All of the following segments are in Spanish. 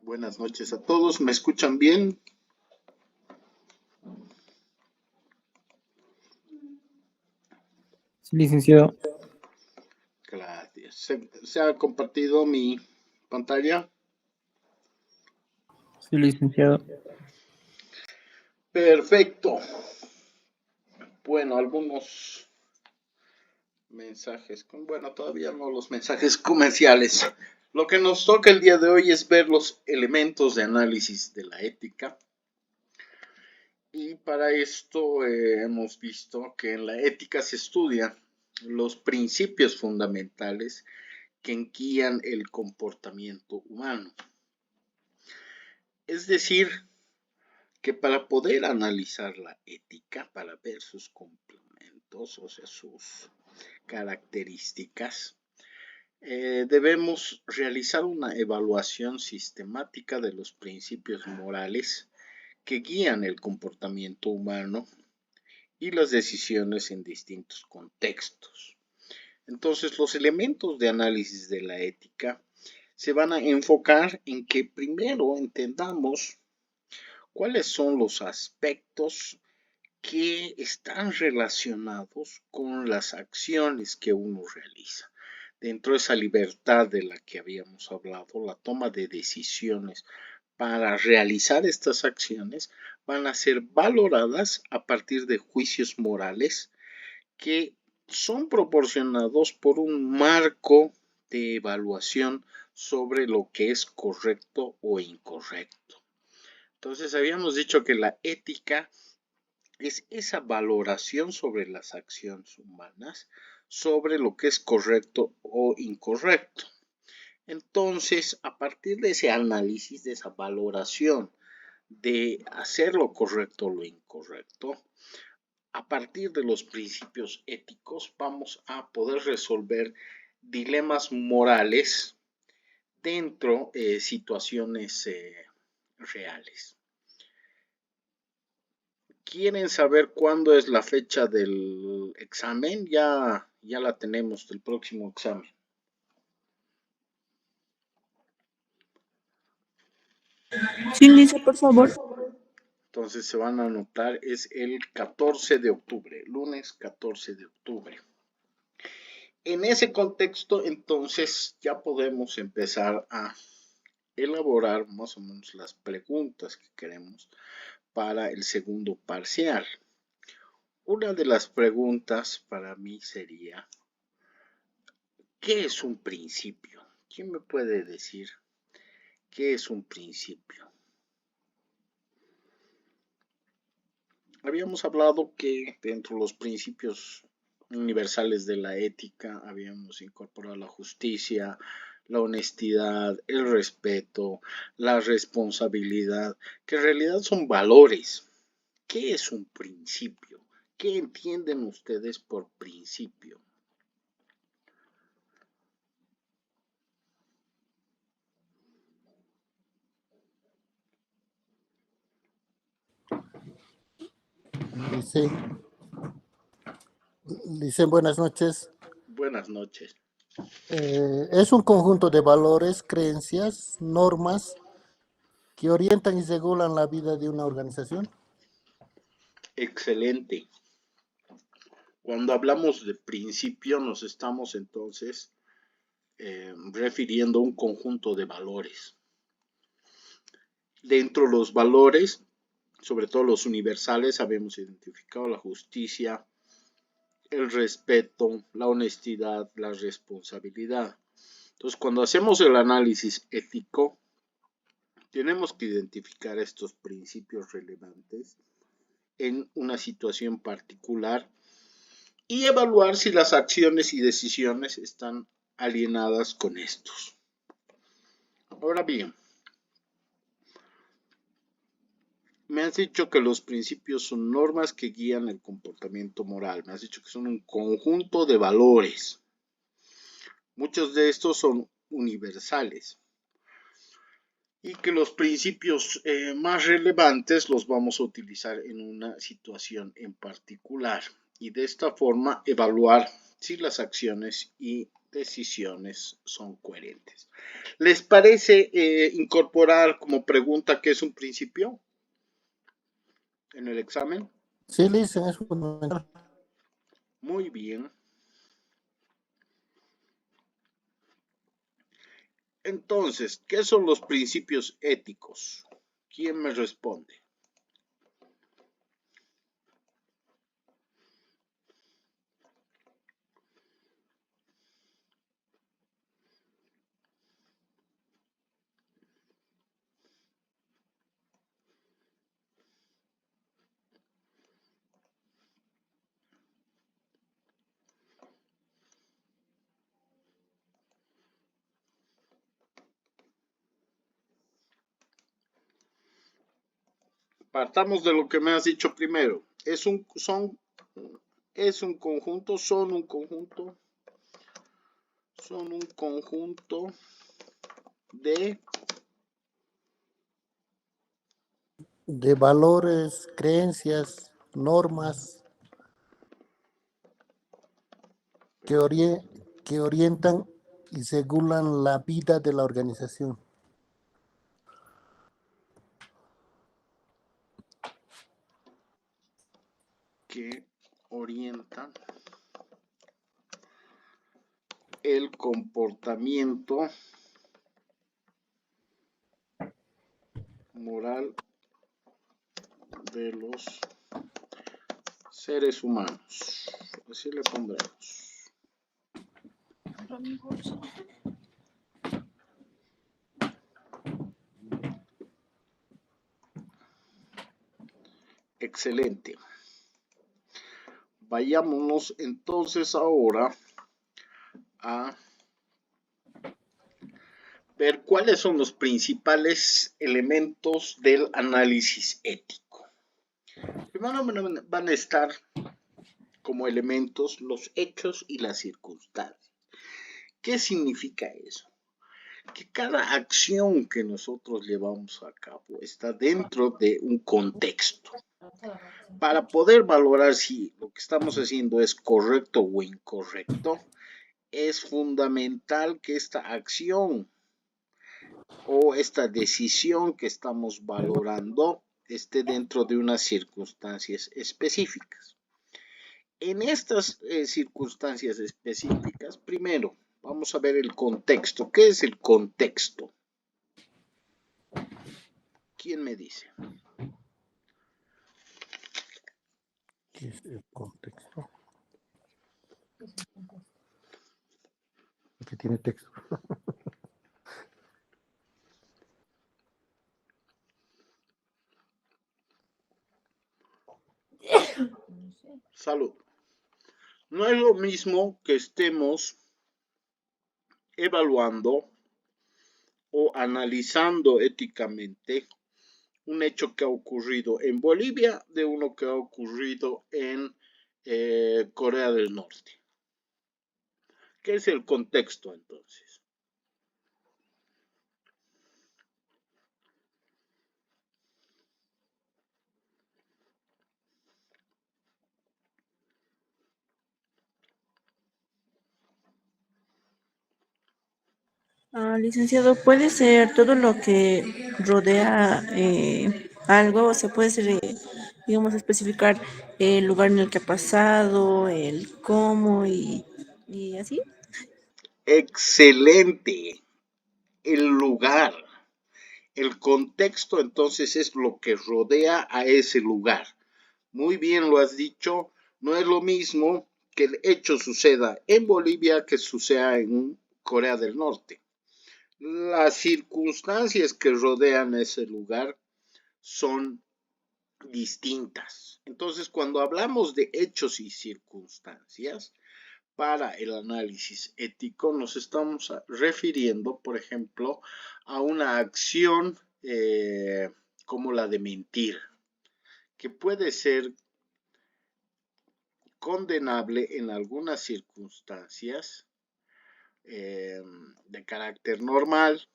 Buenas noches a todos, ¿me escuchan bien? Sí, licenciado. Gracias. ¿Se ha compartido mi pantalla? Sí, licenciado. Perfecto. Bueno, algunos mensajes, bueno, todavía no los mensajes comerciales. Lo que nos toca el día de hoy es ver los elementos de análisis de la ética. Y para esto hemos visto que en la ética se estudian los principios fundamentales que guían el comportamiento humano. Es decir, que para poder analizar la ética, para ver sus complementos, o sea, sus características, debemos realizar una evaluación sistemática de los principios morales que guían el comportamiento humano y las decisiones en distintos contextos. Entonces, los elementos de análisis de la ética se van a enfocar en que primero entendamos cuáles son los aspectos que están relacionados con las acciones que uno realiza. Dentro de esa libertad de la que habíamos hablado, la toma de decisiones para realizar estas acciones van a ser valoradas a partir de juicios morales que son proporcionados por un marco de evaluación sobre lo que es correcto o incorrecto. Entonces habíamos dicho que la ética es esa valoración sobre las acciones humanas, sobre lo que es correcto o incorrecto. Entonces, a partir de ese análisis, de esa valoración de hacer lo correcto o lo incorrecto, a partir de los principios éticos vamos a poder resolver dilemas morales dentro de situaciones reales. ¿Quieren saber cuándo es la fecha del examen? Ya la tenemos, del próximo examen. Sí, Lisa, por favor. Entonces se van a anotar, es el 14 de octubre, lunes 14 de octubre. En ese contexto, entonces, ya podemos empezar a elaborar más o menos las preguntas que queremos para el segundo parcial. Una de las preguntas para mí sería, ¿qué es un principio? ¿Quién me puede decir qué es un principio? Habíamos hablado que dentro de los principios universales de la ética habíamos incorporado la justicia, la honestidad, el respeto, la responsabilidad, que en realidad son valores. ¿Qué es un principio? ¿Qué entienden ustedes por principio? Dicen buenas noches. Buenas noches. Es un conjunto de valores, creencias, normas que orientan y regulan la vida de una organización. Excelente. Cuando hablamos de principio nos estamos entonces refiriendo a un conjunto de valores. Dentro de los valores, sobre todo los universales, habíamos identificado la justicia, el respeto, la honestidad, la responsabilidad. Entonces, cuando hacemos el análisis ético, tenemos que identificar estos principios relevantes en una situación particular y evaluar si las acciones y decisiones están alienadas con estos. Ahora bien, me has dicho que los principios son normas que guían el comportamiento moral. Me has dicho que son un conjunto de valores. Muchos de estos son universales. Y que los principios más relevantes los vamos a utilizar en una situación en particular. Y de esta forma evaluar si las acciones y decisiones son coherentes. ¿Les parece incorporar como pregunta qué es un principio en el examen? Sí, dicen, es fundamental. Muy bien. Entonces, ¿qué son los principios éticos? ¿Quién me responde? Partamos de lo que me has dicho primero. Son un conjunto de De valores, creencias, normas que orientan y regulan la vida de la organización. que orientan el comportamiento moral de los seres humanos. Así le pondremos. Excelente. Vayámonos entonces ahora a ver cuáles son los principales elementos del análisis ético. Primero van a estar como elementos los hechos y las circunstancias. ¿Qué significa eso? Que cada acción que nosotros llevamos a cabo está dentro de un contexto. Para poder valorar si lo que estamos haciendo es correcto o incorrecto, es fundamental que esta acción o esta decisión que estamos valorando esté dentro de unas circunstancias específicas. En estas circunstancias específicas, primero vamos a ver el contexto. ¿Qué es el contexto? ¿Quién me dice? ¿Qué es el contexto? Aquí tiene texto. Salud. No es lo mismo que estemos evaluando o analizando éticamente un hecho que ha ocurrido en Bolivia de uno que ha ocurrido en Corea del Norte. ¿Qué es el contexto entonces? Licenciado, puede ser todo lo que rodea algo, o sea, puede ser, digamos, especificar el lugar en el que ha pasado, el cómo y así. Excelente. El lugar. El contexto entonces es lo que rodea a ese lugar. Muy bien lo has dicho, no es lo mismo que el hecho suceda en Bolivia que suceda en Corea del Norte. Las circunstancias que rodean ese lugar son distintas. Entonces, cuando hablamos de hechos y circunstancias, para el análisis ético nos estamos refiriendo, por ejemplo, a una acción como la de mentir, que puede ser condenable en algunas circunstancias de carácter normal,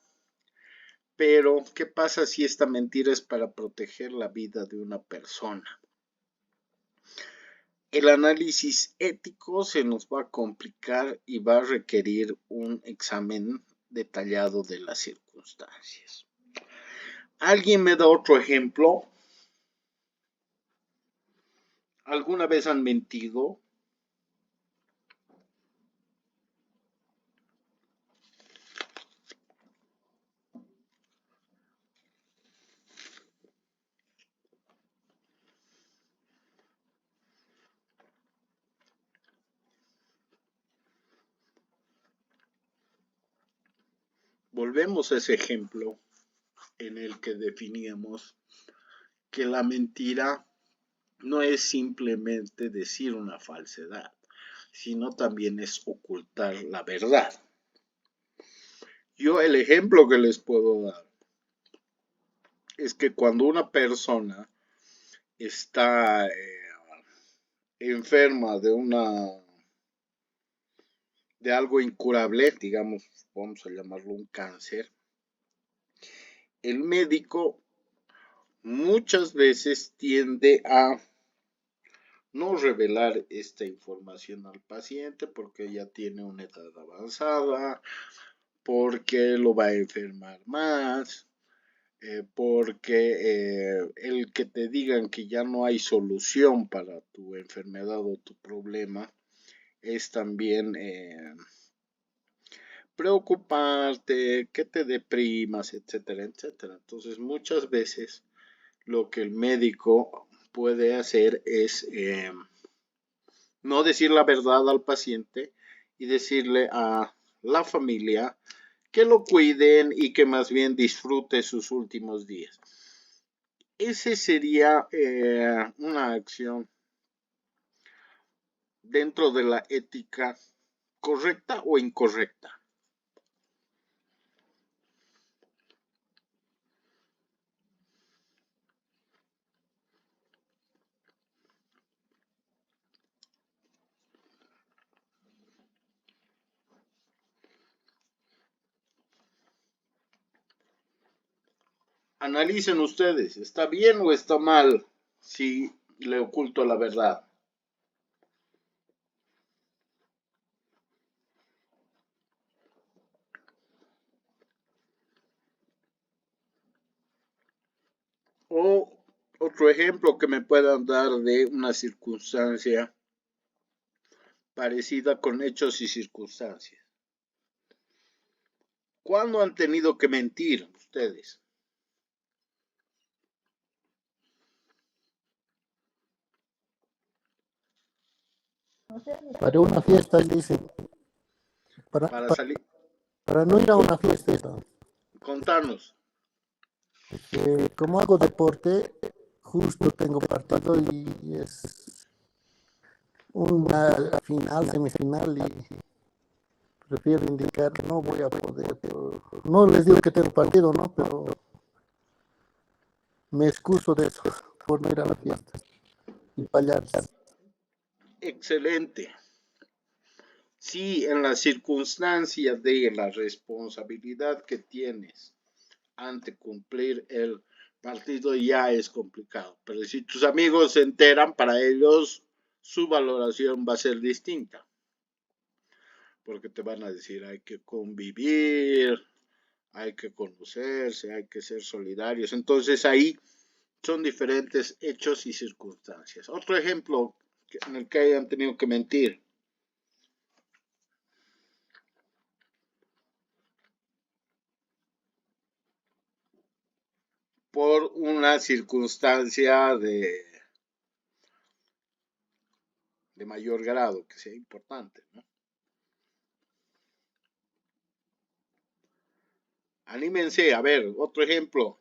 pero ¿qué pasa si esta mentira es para proteger la vida de una persona? El análisis ético se nos va a complicar y va a requerir un examen detallado de las circunstancias. ¿Alguien me da otro ejemplo? ¿Alguna vez han mentido? Volvemos a ese ejemplo en el que definíamos que la mentira no es simplemente decir una falsedad, sino también es ocultar la verdad. Yo el ejemplo que les puedo dar es que cuando una persona está enferma de algo incurable, digamos, vamos a llamarlo un cáncer, el médico muchas veces tiende a no revelar esta información al paciente porque ya tiene una edad avanzada, porque lo va a enfermar más, porque el que te digan que ya no hay solución para tu enfermedad o tu problema es también preocuparte, que te deprimas, etcétera, etcétera. Entonces muchas veces lo que el médico puede hacer es no decir la verdad al paciente y decirle a la familia que lo cuiden y que más bien disfrute sus últimos días. Ese sería una acción dentro de la ética correcta o incorrecta. Analicen ustedes, ¿está bien o está mal si le oculto la verdad? O otro ejemplo que me puedan dar de una circunstancia parecida con hechos y circunstancias. ¿Cuándo han tenido que mentir ustedes? Para una fiesta, dice, para, Para para, salir, para no ir a una fiesta, contarnos. como hago deporte, justo tengo partido y es una final, semifinal y prefiero indicar no voy a poder. No les digo que tengo partido, ¿no? Pero me excuso de eso por no ir a la fiesta y fallar. Excelente. Sí, en las circunstancias de la responsabilidad que tienes ante cumplir el partido ya es complicado. Pero si tus amigos se enteran, para ellos su valoración va a ser distinta. Porque te van a decir, hay que convivir, hay que conocerse, hay que ser solidarios. Entonces ahí son diferentes hechos y circunstancias. Otro ejemplo en el que hayan tenido que mentir. Por una circunstancia de mayor grado, que sea importante, ¿no? Anímense, a ver, otro ejemplo.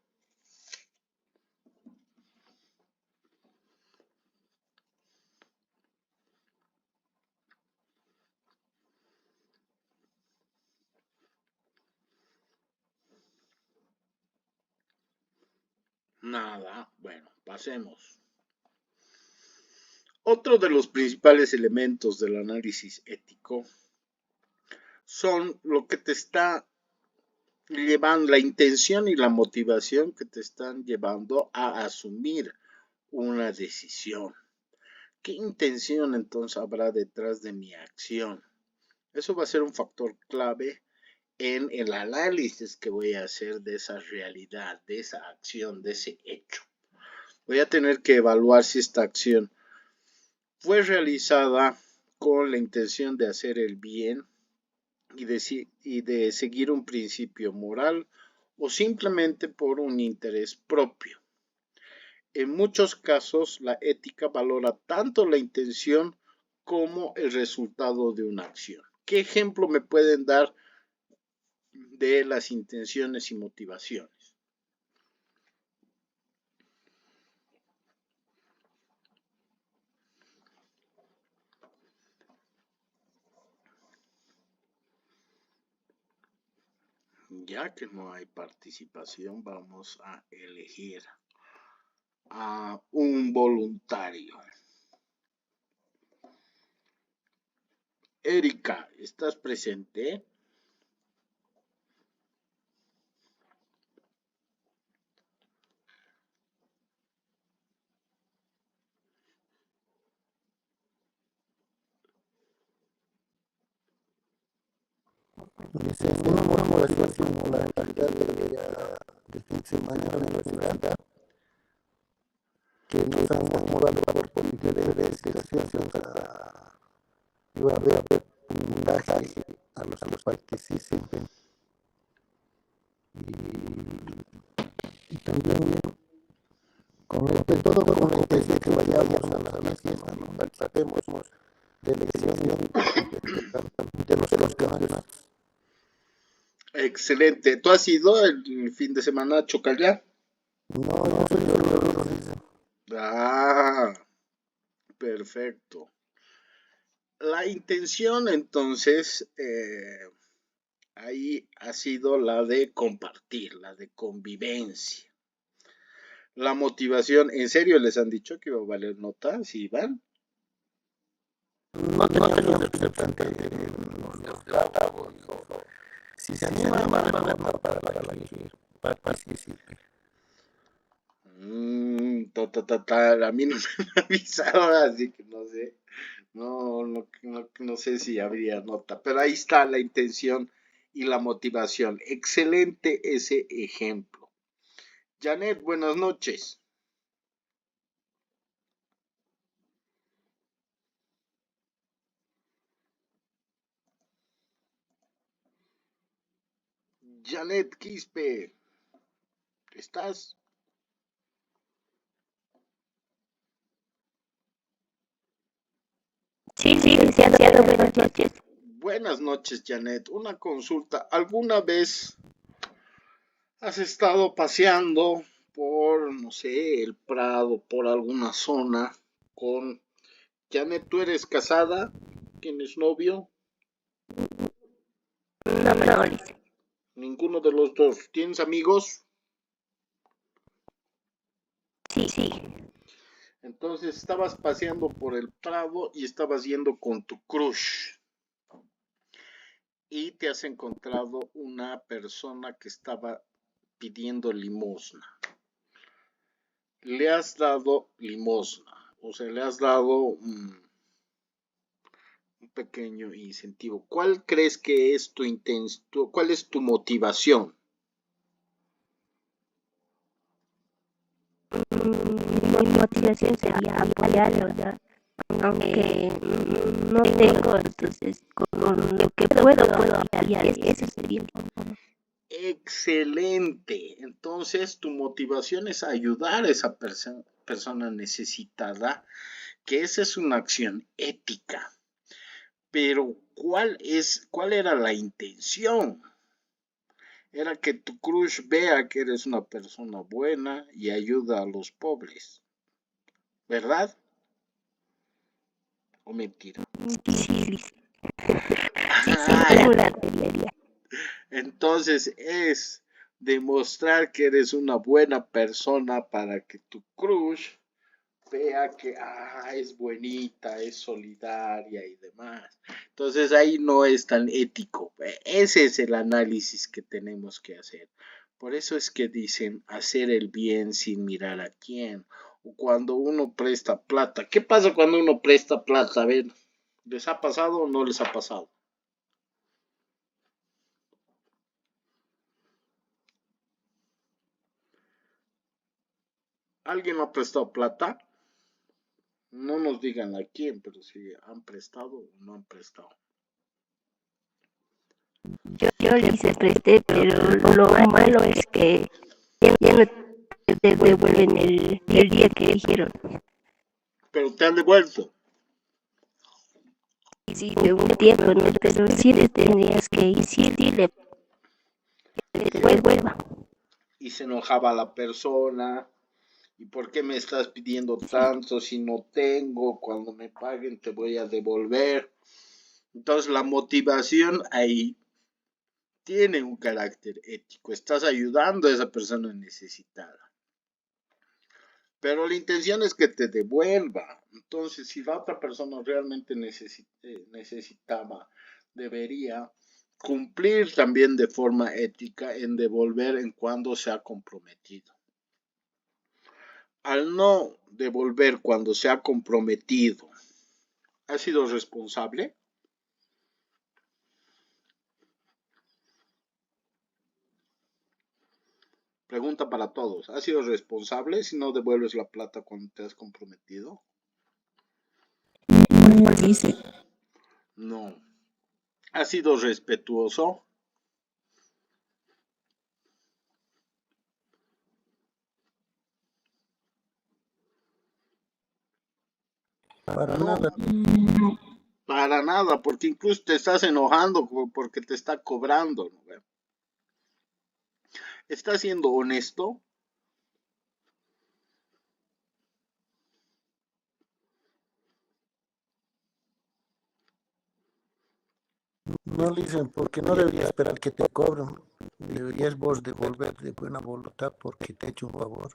Nada, bueno, pasemos. Otro de los principales elementos del análisis ético son lo que te está llevando, la intención y la motivación que te están llevando a asumir una decisión. ¿Qué intención entonces habrá detrás de mi acción? Eso va a ser un factor clave en el análisis que voy a hacer de esa realidad, de esa acción, de ese hecho. Voy a tener que evaluar si esta acción fue realizada con la intención de hacer el bien y de seguir un principio moral o simplemente por un interés propio. En muchos casos, la ética valora tanto la intención como el resultado de una acción. ¿Qué ejemplo me pueden dar de las intenciones y motivaciones? Ya que no hay participación, vamos a elegir a un voluntario. Erika, ¿estás presente? Dice, una motivación o la realidad del fin de semana en la universidad que nos han motivado por intereses, situaciones, y va a haber un mensaje a los participantes y también todo con la intención que vayamos a la fiesta, ¿no? Participemos de elección de los canales. Excelente. ¿Tú has ido el fin de semana a Chocallá? No, yo soy solo dice. Ah, perfecto. La intención entonces ahí ha sido la de compartir, la de convivencia. La motivación, ¿en serio les han dicho que iba a valer nota si van? No tenía representante de los de Bravo, dijo, si se anima, va a haber nota para elegir, para participar. A mí no me han avisado, así que no sé. No sé si habría nota, pero ahí está la intención y la motivación. Excelente ese ejemplo. Janet, buenas noches. Janet Quispe, ¿estás? Sí, sí, noches. Buenas noches, Janet. Una consulta. ¿Alguna vez has estado paseando por, no sé, el Prado, por alguna zona con Janet? ¿Tú eres casada? ¿Tienes novio? No, Lice. Ninguno de los dos. ¿Tienes amigos? Sí. Entonces estabas paseando por el Prado y estabas yendo con tu crush y te has encontrado una persona que estaba pidiendo limosna. Le has dado limosna, o sea, le has dado un pequeño incentivo. ¿Cuál crees que es tu intención? ¿Cuál es tu motivación? Mi motivación sería apoyarlo, ¿verdad? Aunque no tengo, entonces con lo que puedo apoyar, eso sería. Excelente. Entonces, tu motivación es ayudar a esa persona necesitada, que esa es una acción ética. Pero, ¿cuál era la intención? Era que tu crush vea que eres una persona buena y ayuda a los pobres, ¿verdad? ¿O mentira? Sí, Ah, tengo la teoría. entonces es demostrar que eres una buena persona para que tu crush vea que es bonita, es solidaria y demás. Entonces ahí no es tan ético. Ese es el análisis que tenemos que hacer. Por eso es que dicen hacer el bien sin mirar a quién. O cuando uno presta plata. ¿Qué pasa cuando uno presta plata? A ver, ¿les ha pasado o no les ha pasado? ¿Alguien ha prestado plata? No nos digan a quién, pero si han prestado o no han prestado. Yo le hice presté, pero lo malo es que ya no te devuelven el día que dijeron. Pero te han devuelto. Sí, de un tiempo, ¿no? Pero sí le tenías que insistirle que después vuelva. Y se enojaba la persona. ¿Y por qué me estás pidiendo tanto si no tengo? Cuando me paguen te voy a devolver. Entonces la motivación ahí tiene un carácter ético. Estás ayudando a esa persona necesitada. Pero la intención es que te devuelva. Entonces, si la otra persona realmente necesitaba, debería cumplir también de forma ética en devolver en cuando se ha comprometido. Al no devolver cuando se ha comprometido, ¿ha sido responsable? Pregunta para todos. ¿Has sido responsable si no devuelves la plata cuando te has comprometido? No dice. No. ¿Has sido respetuoso? Para No, nada. No. para nada, porque incluso te estás enojando porque te está cobrando, ¿no? ¿Estás siendo honesto? No le dicen porque no deberías esperar que te cobren. Deberías vos devolver de buena voluntad porque te he hecho un favor.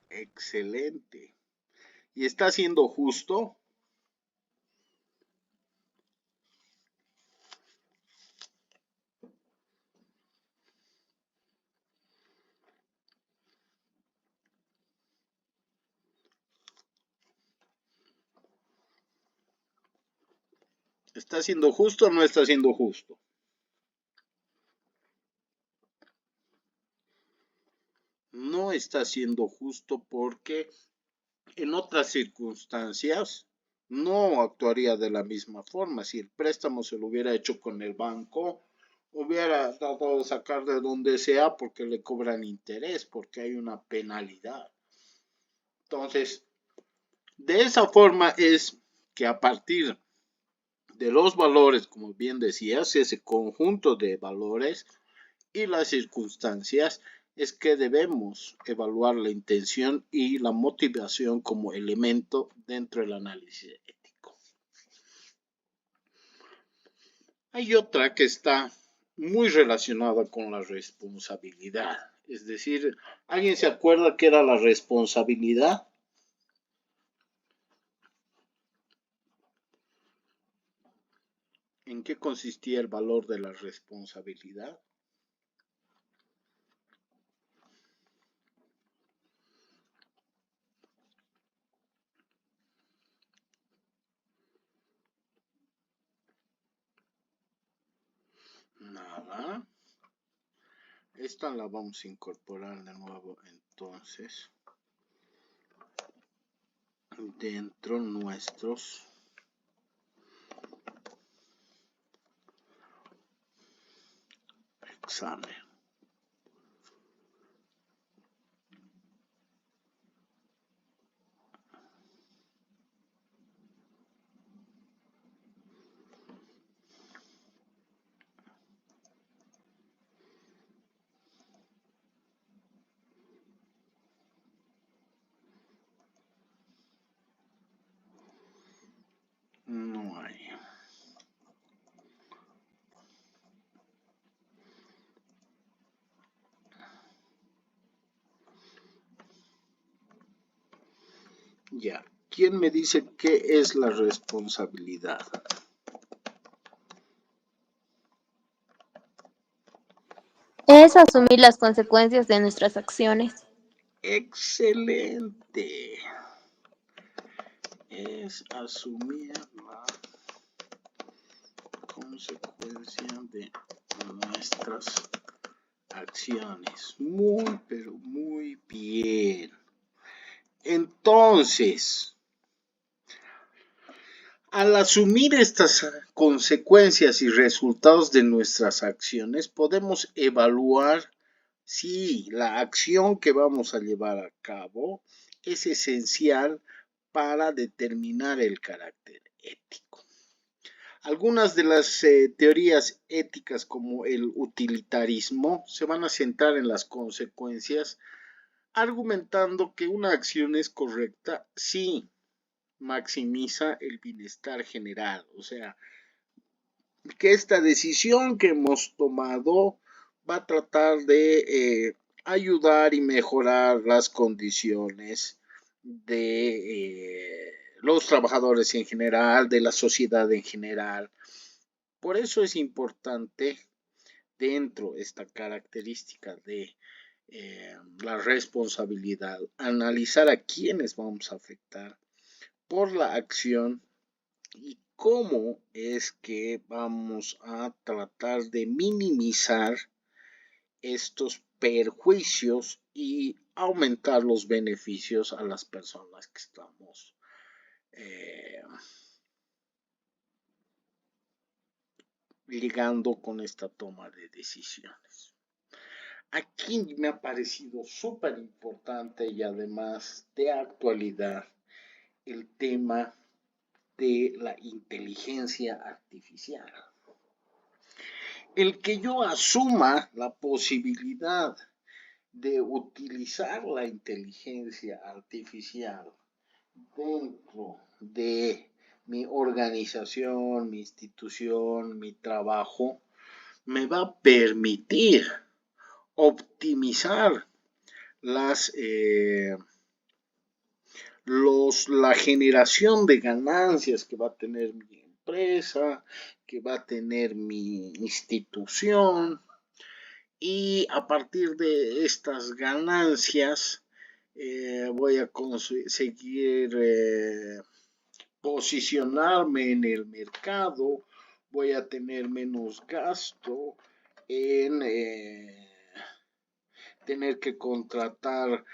Excelente. ¿Y estás siendo justo? ¿Estás siendo justo o no estás siendo justo? No está siendo justo porque en otras circunstancias no actuaría de la misma forma. Si el préstamo se lo hubiera hecho con el banco, hubiera tratado de sacar de donde sea porque le cobran interés, porque hay una penalidad. Entonces, de esa forma es que a partir de los valores, como bien decías, ese conjunto de valores y las circunstancias, es que debemos evaluar la intención y la motivación como elemento dentro del análisis ético. Hay otra que está muy relacionada con la responsabilidad. Es decir, ¿alguien se acuerda qué era la responsabilidad? ¿En qué consistía el valor de la responsabilidad? Nada. Esta la vamos a incorporar de nuevo entonces dentro nuestros examen. No hay. Ya. ¿Quién me dice qué es la responsabilidad? Es asumir las consecuencias de nuestras acciones. Excelente. Es asumir la consecuencia de nuestras acciones. Muy, pero muy bien. Entonces, al asumir estas consecuencias y resultados de nuestras acciones, podemos evaluar si la acción que vamos a llevar a cabo es esencial para determinar el carácter ético. Algunas de las teorías éticas como el utilitarismo se van a centrar en las consecuencias, argumentando que una acción es correcta si maximiza el bienestar general, o sea, que esta decisión que hemos tomado va a tratar de ayudar y mejorar las condiciones de los trabajadores en general, de la sociedad en general. Por eso es importante dentro de esta característica de la responsabilidad, analizar a quiénes vamos a afectar por la acción y cómo es que vamos a tratar de minimizar estos perjuicios y aumentar los beneficios a las personas que estamos ligando con esta toma de decisiones. Aquí me ha parecido súper importante y además de actualidad el tema de la inteligencia artificial. El que yo asuma la posibilidad de utilizar la inteligencia artificial dentro de mi organización, mi institución, mi trabajo, me va a permitir optimizar la generación de ganancias que va a tener mi empresa, que va a tener mi institución, y a partir de estas ganancias voy a conseguir posicionarme en el mercado, voy a tener menos gasto en tener que contratar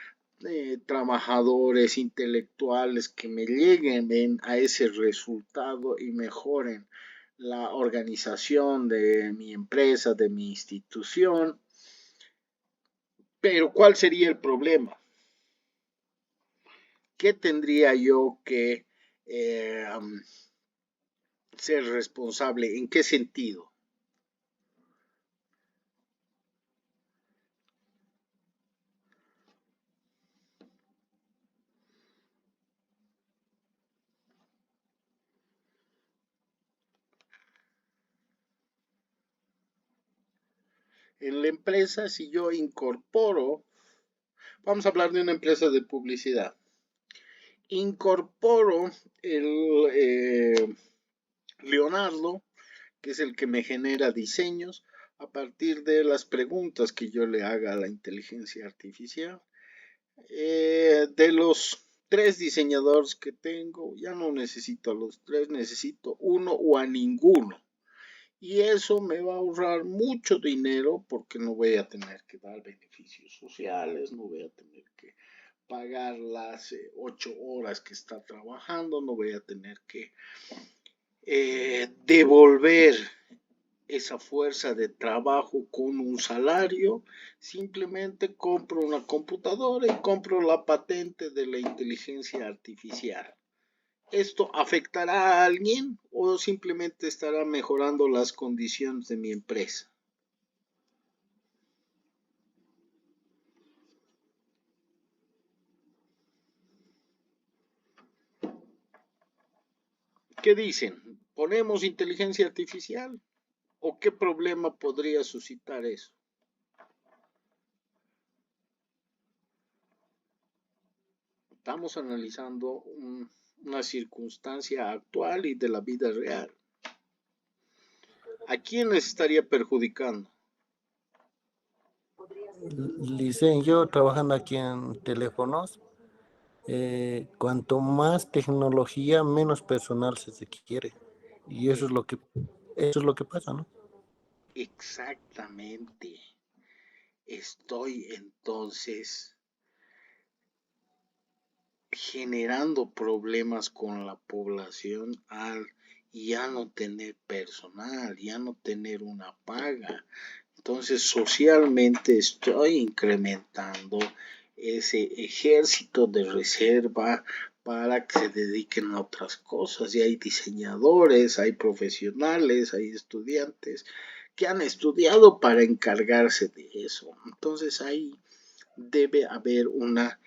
trabajadores intelectuales que me lleguen a ese resultado y mejoren la organización de mi empresa, de mi institución. Pero ¿cuál sería el problema? ¿Qué tendría yo que ser responsable. ¿En qué sentido? En la empresa, si yo incorporo, vamos a hablar de una empresa de publicidad, incorporo el Leonardo, que es el que me genera diseños a partir de las preguntas que yo le haga a la inteligencia artificial. De los 3 diseñadores que tengo, ya no necesito a los 3, necesito uno o a ninguno. Y eso me va a ahorrar mucho dinero porque no voy a tener que dar beneficios sociales, no voy a tener que pagar las 8 horas que está trabajando, no voy a tener que devolver esa fuerza de trabajo con un salario. Simplemente compro una computadora y compro la patente de la inteligencia artificial. ¿Esto afectará a alguien o simplemente estará mejorando las condiciones de mi empresa? ¿Qué dicen? ¿Ponemos inteligencia artificial? ¿O qué problema podría suscitar eso? Estamos analizando una circunstancia actual y de la vida real. ¿A quién les estaría perjudicando? Licen, yo trabajando aquí en teléfonos, cuanto más tecnología, menos personal se quiere. Y Eh, eso es lo que pasa, ¿no? Exactamente. Estoy entonces generando problemas con la población al ya no tener personal, ya no tener una paga. Entonces, socialmente estoy incrementando ese ejército de reserva para que se dediquen a otras cosas. Y hay diseñadores, hay profesionales, hay estudiantes que han estudiado para encargarse de eso. Entonces, ahí debe haber una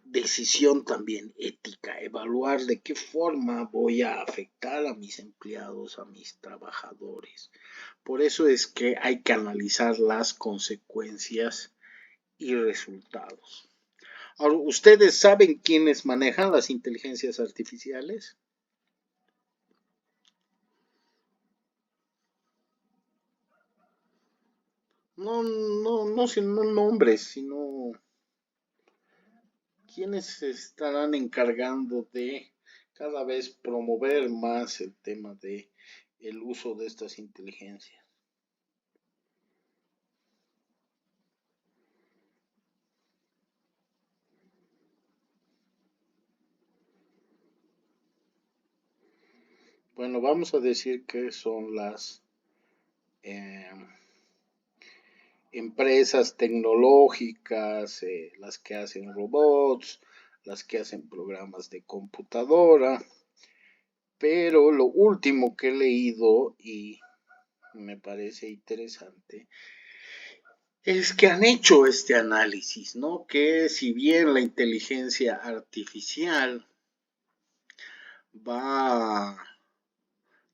decisión también ética, evaluar de qué forma voy a afectar a mis empleados, a mis trabajadores. Por eso es que hay que analizar las consecuencias y resultados. Ahora, ¿ustedes saben quiénes manejan las inteligencias artificiales? No, sino nombres, sino quiénes se estarán encargando de cada vez promover más el tema de el uso de estas inteligencias. Bueno, vamos a decir que son las eh, empresas tecnológicas, las que hacen robots, las que hacen programas de computadora, pero lo último que he leído y me parece interesante es que han hecho este análisis, ¿no? Que si bien la inteligencia artificial va a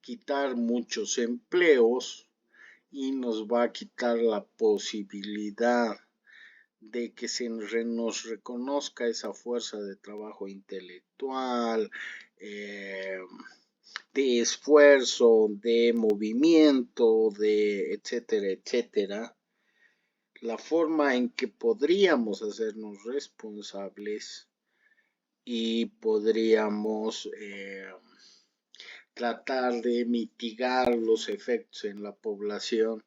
quitar muchos empleos y nos va a quitar la posibilidad de que se nos reconozca esa fuerza de trabajo intelectual, eh, de esfuerzo, de movimiento, de etcétera, etcétera. La forma en que podríamos hacernos responsables y podríamos tratar de mitigar los efectos en la población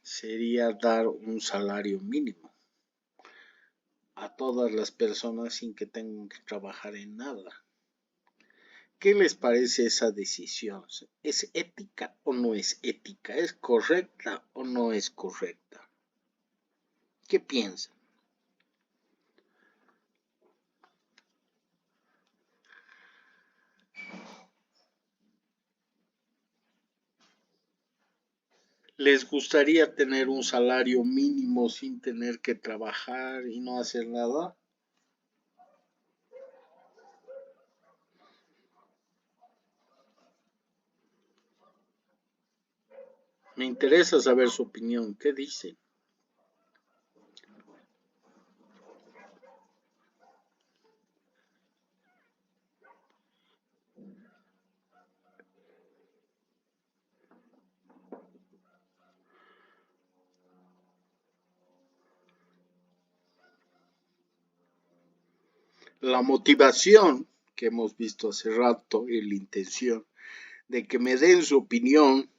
sería dar un salario mínimo a todas las personas sin que tengan que trabajar en nada. ¿Qué les parece esa decisión? ¿Es ética o no es ética? ¿Es correcta o no es correcta? ¿Qué piensan? ¿Les gustaría tener un salario mínimo sin tener que trabajar y no hacer nada? Me interesa saber su opinión. ¿Qué dicen? La motivación que hemos visto hace rato y la intención de que me den su opinión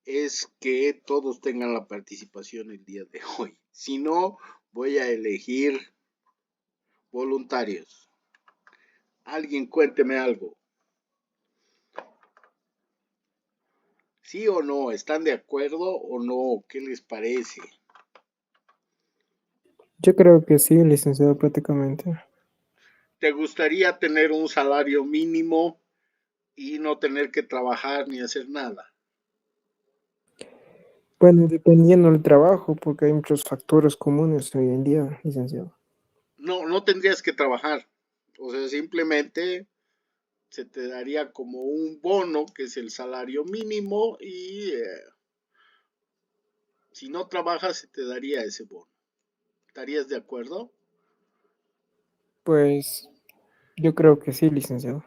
es que todos tengan la participación el día de hoy. Si no, voy a elegir voluntarios. Alguien cuénteme algo. ¿Sí o no? ¿Están de acuerdo o no? ¿Qué les parece? Yo creo que sí, licenciado, prácticamente. ¿Te gustaría tener un salario mínimo y no tener que trabajar ni hacer nada? Bueno, dependiendo del trabajo, porque hay muchos factores comunes hoy en día, licenciado. No, no tendrías que trabajar. O sea, simplemente se te daría como un bono, que es el salario mínimo, y si no trabajas se te daría ese bono. ¿Estarías de acuerdo? Pues yo creo que sí, licenciado.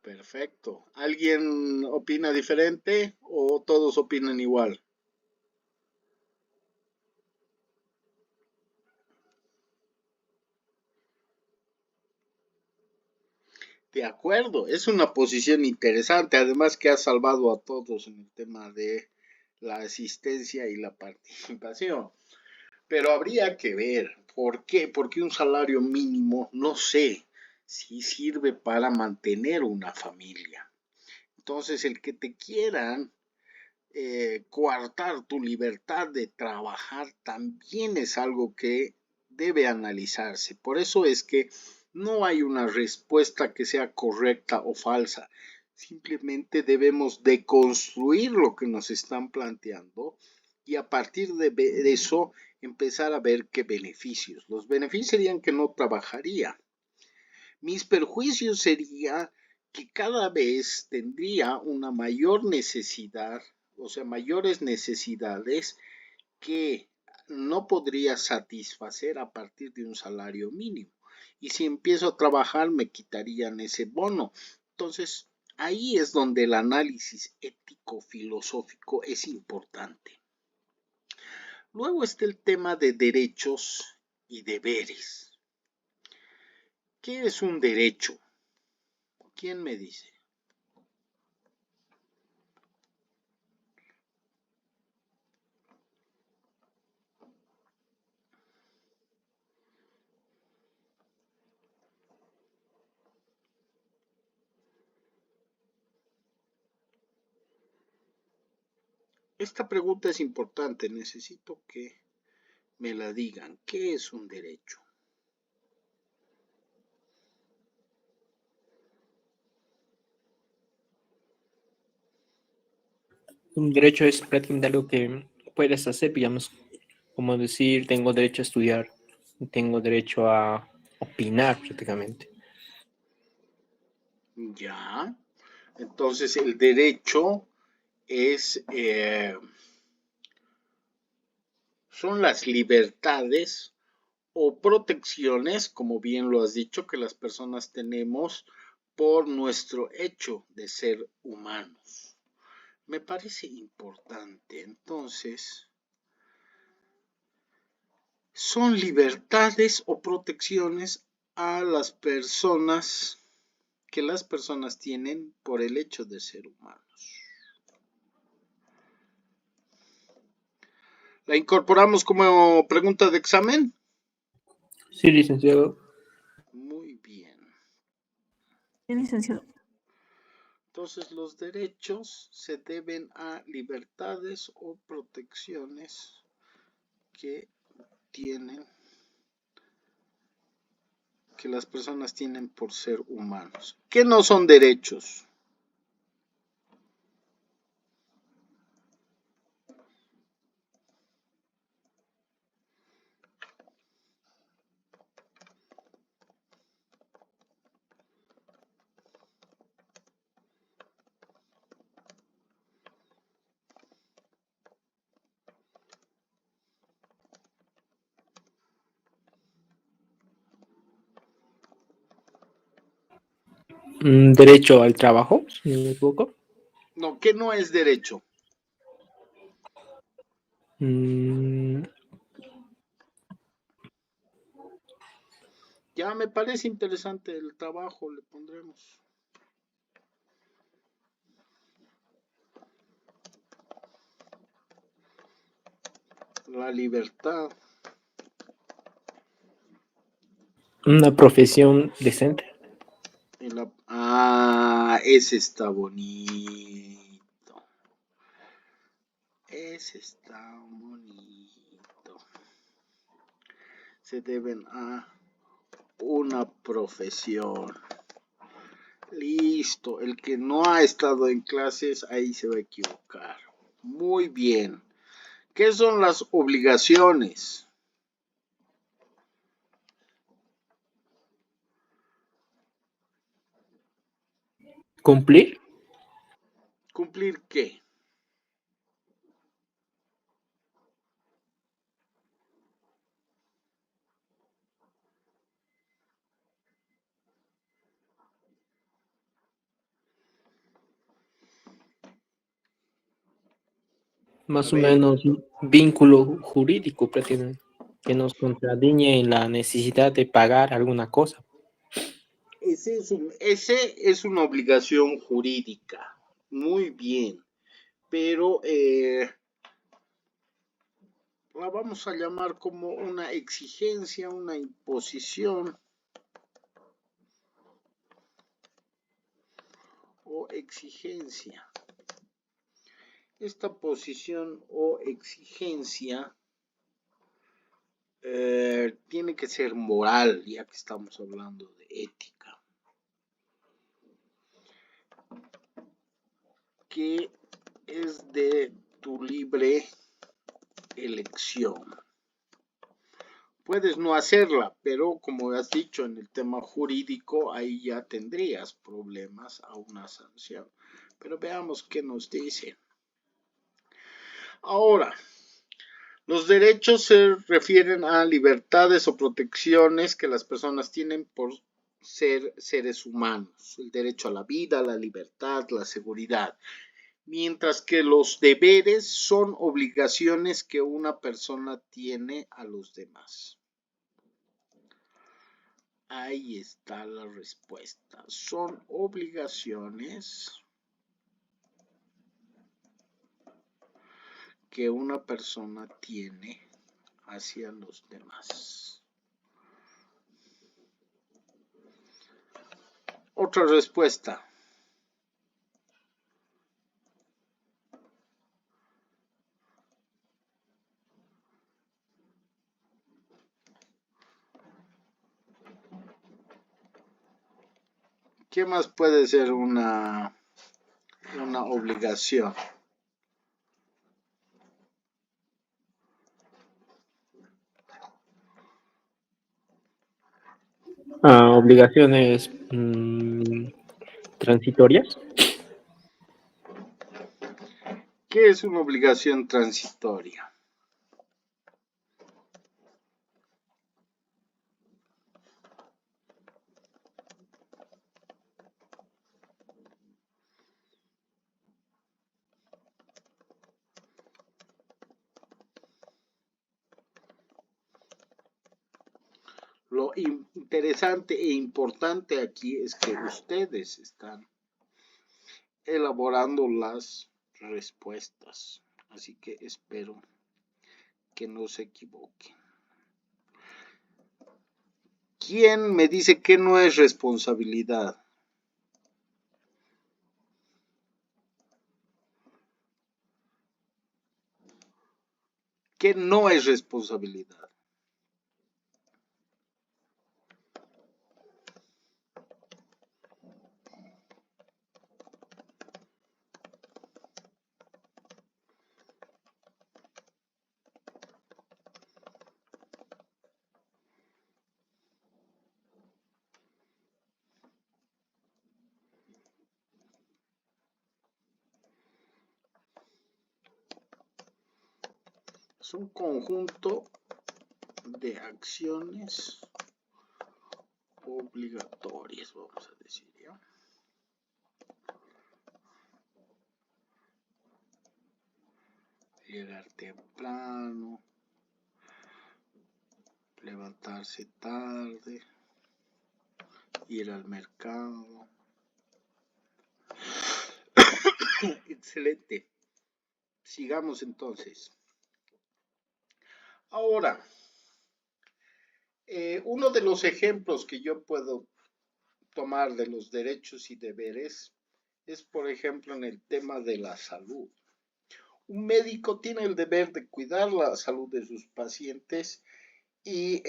Perfecto. ¿Alguien opina diferente o todos opinan igual? De acuerdo, es una posición interesante, además que ha salvado a todos en el tema de la asistencia y la participación. Pero habría que ver por qué, porque un salario mínimo, no sé si sirve para mantener una familia. Entonces, el que te quieran coartar tu libertad de trabajar también es algo que debe analizarse. Por eso es que no hay una respuesta que sea correcta o falsa. Simplemente debemos deconstruir lo que nos están planteando y a partir de eso empezar a ver qué beneficios. Los beneficios serían que no trabajaría. Mis perjuicios sería que cada vez tendría una mayor necesidad, o sea, mayores necesidades que no podría satisfacer a partir de un salario mínimo. Y si empiezo a trabajar, me quitarían ese bono. Entonces, ahí es donde el análisis ético-filosófico es importante. Luego está el tema de derechos y deberes. ¿Qué es un derecho? ¿Quién me dice? Esta pregunta es importante, necesito que me la digan. ¿Qué es un derecho? Un derecho es prácticamente algo que puedes hacer, digamos, como decir, tengo derecho a estudiar, tengo derecho a opinar prácticamente. Ya. Entonces el derecho es, son las libertades o protecciones, como bien lo has dicho, que las personas tenemos por nuestro hecho de ser humanos. Me parece importante. Entonces, son libertades o protecciones a las personas que las personas tienen por el hecho de ser humanos. ¿La incorporamos como pregunta de examen? Sí, licenciado. Muy bien. Sí, licenciado. Entonces los derechos se deben a libertades o protecciones que tienen, que las personas tienen por ser humanos. ¿Qué no son derechos? Derecho al trabajo, si no me equivoco. No, ¿qué no es derecho? Mm, Ya me parece interesante el trabajo, le pondremos. La libertad. una profesión decente. Ese está bonito. Ese está bonito. Se deben a una profesión. Listo. El que no ha estado en clases, ahí se va a equivocar. Muy bien. ¿Qué son las obligaciones? Cumplir. ¿Cumplir qué? A Más o ver, menos un vínculo jurídico pretenden que nos contradiñe en la necesidad de pagar alguna cosa. ese es una obligación jurídica. Muy bien. Pero la vamos a llamar como una exigencia, una imposición o exigencia. Esta posición o exigencia tiene que ser moral, ya que estamos hablando de ética. Que es de tu libre elección. Puedes no hacerla, pero como has dicho en el tema jurídico, ahí ya tendrías problemas a una sanción. Pero veamos qué nos dice. Ahora, los derechos se refieren a libertades o protecciones que las personas tienen por ser seres humanos. El derecho a la vida, la libertad, la seguridad. Mientras que los deberes son obligaciones que una persona tiene a los demás. Ahí está la respuesta. Son obligaciones que una persona tiene hacia los demás. Otra respuesta. ¿Qué más puede ser una obligación? Obligaciones transitorias. ¿Qué es una obligación transitoria? Lo interesante e importante aquí es que ustedes están elaborando las respuestas. Así que espero que no se equivoquen. ¿Quién me dice que no es responsabilidad? ¿Qué no es responsabilidad? Es un conjunto de acciones obligatorias, vamos a decir, ¿ya? llegar temprano, levantarse tarde, ir al mercado. Excelente. Sigamos entonces. Ahora, uno de los ejemplos que yo puedo tomar de los derechos y deberes es, por ejemplo, en el tema de la salud. Un médico tiene el deber de cuidar la salud de sus pacientes y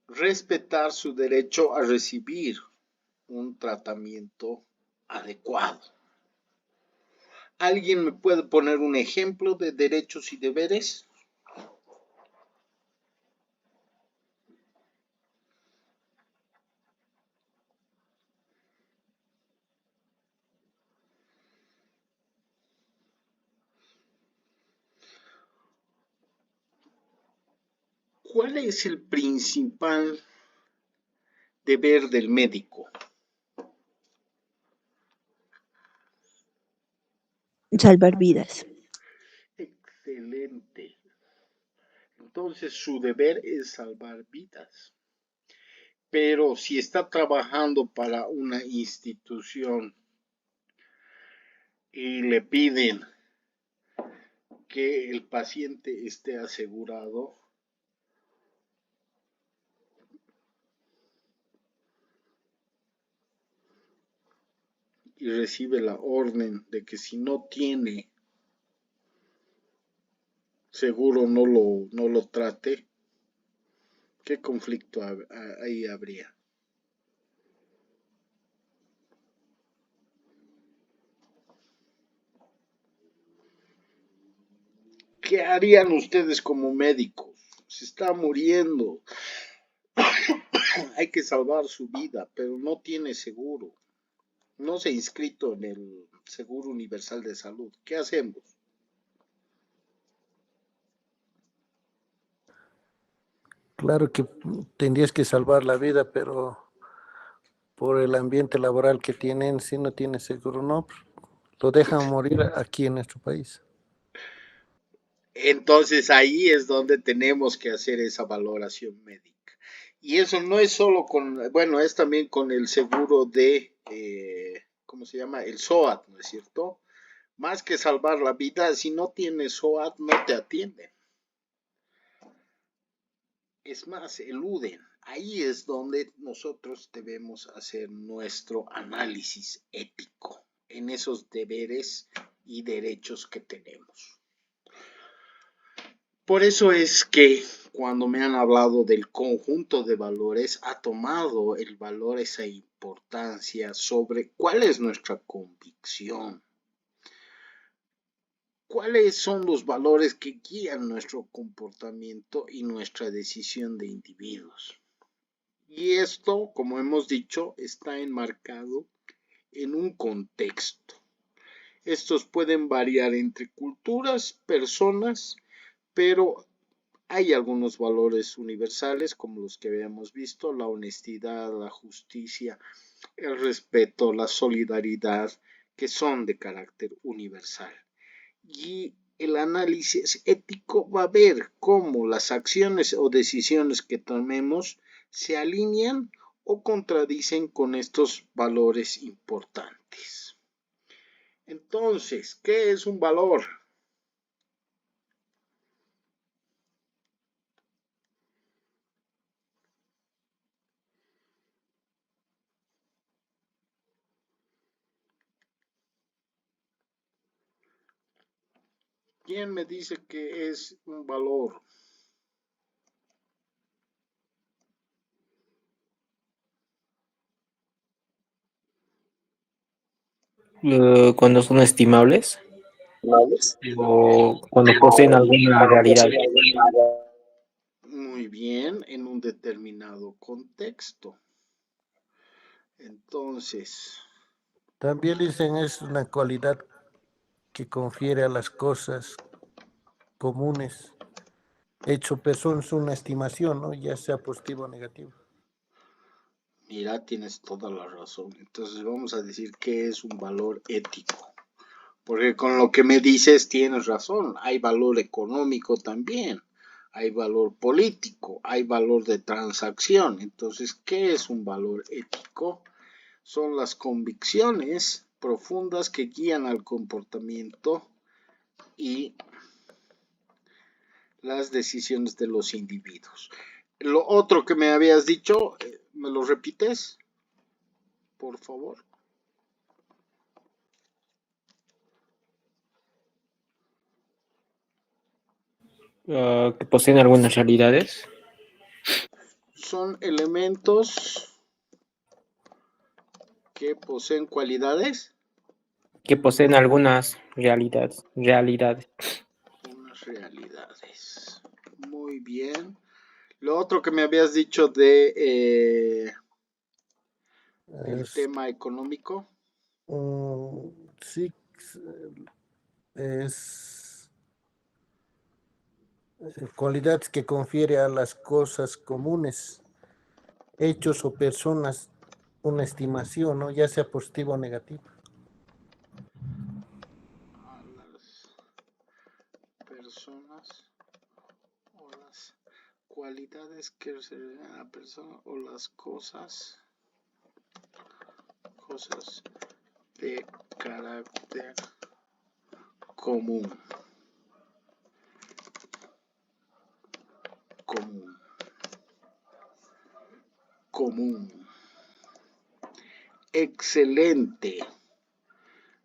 respetar su derecho a recibir un tratamiento adecuado. ¿Alguien me puede poner un ejemplo de derechos y deberes? ¿Cuál es el principal deber del médico? Salvar vidas. Excelente. Entonces su deber es salvar vidas. Pero si está trabajando para una institución y le piden que el paciente esté asegurado, y recibe la orden de que si no tiene seguro no lo trate, ¿qué conflicto ahí habría? ¿Qué harían ustedes como médicos? Se está muriendo, hay que salvar su vida, pero no tiene seguro, no se ha inscrito en el Seguro Universal de Salud. ¿Qué hacemos? Claro que tendrías que salvar la vida, pero por el ambiente laboral que tienen, si no tiene seguro, no, lo dejan morir aquí en nuestro país. Entonces ahí es donde tenemos que hacer esa valoración médica. Y eso no es solo bueno, es también con el seguro de, ¿cómo se llama? El SOAT, ¿no es cierto? Más que salvar la vida, si no tienes SOAT no te atienden. Es más, eluden. Ahí es donde nosotros debemos hacer nuestro análisis ético en esos deberes y derechos que tenemos. Por eso es que cuando me han hablado del conjunto de valores, ha tomado el valor esa importancia sobre cuál es nuestra convicción, cuáles son los valores que guían nuestro comportamiento y nuestra decisión de individuos. Y esto, como hemos dicho, está enmarcado en un contexto. Estos pueden variar entre culturas, personas, pero hay algunos valores universales como los que habíamos visto: la honestidad, la justicia, el respeto, la solidaridad, que son de carácter universal. Y el análisis ético va a ver cómo las acciones o decisiones que tomemos se alinean o contradicen con estos valores importantes. Entonces, ¿qué es un valor? ¿Quién me dice que es un valor? Cuando son estimables o cuando poseen alguna realidad. Muy bien, en un determinado contexto. Entonces, También dicen es una cualidad que confiere a las cosas comunes, hecho persona es una estimación, ¿no? Ya sea positivo o negativo. mira, tienes toda la razón. Entonces vamos a decir que es un valor ético. Porque con lo que me dices tienes razón, hay valor económico también, hay valor político, hay valor de transacción. Entonces, ¿qué es un valor ético? Son las convicciones profundas que guían al comportamiento y las decisiones de los individuos. Lo otro que me habías dicho, ¿me lo repites? Por favor. Que poseen algunas realidades. Son elementos que poseen cualidades. Que poseen algunas realidades. Unas realidades. Muy bien. Lo otro que me habías dicho de el tema económico. Sí, es cualidades que confiere a las cosas comunes, hechos o personas, una estimación, ¿no? Ya sea positiva o negativa. A las personas o las cualidades que se refieren a la persona o las cosas de carácter común. Excelente.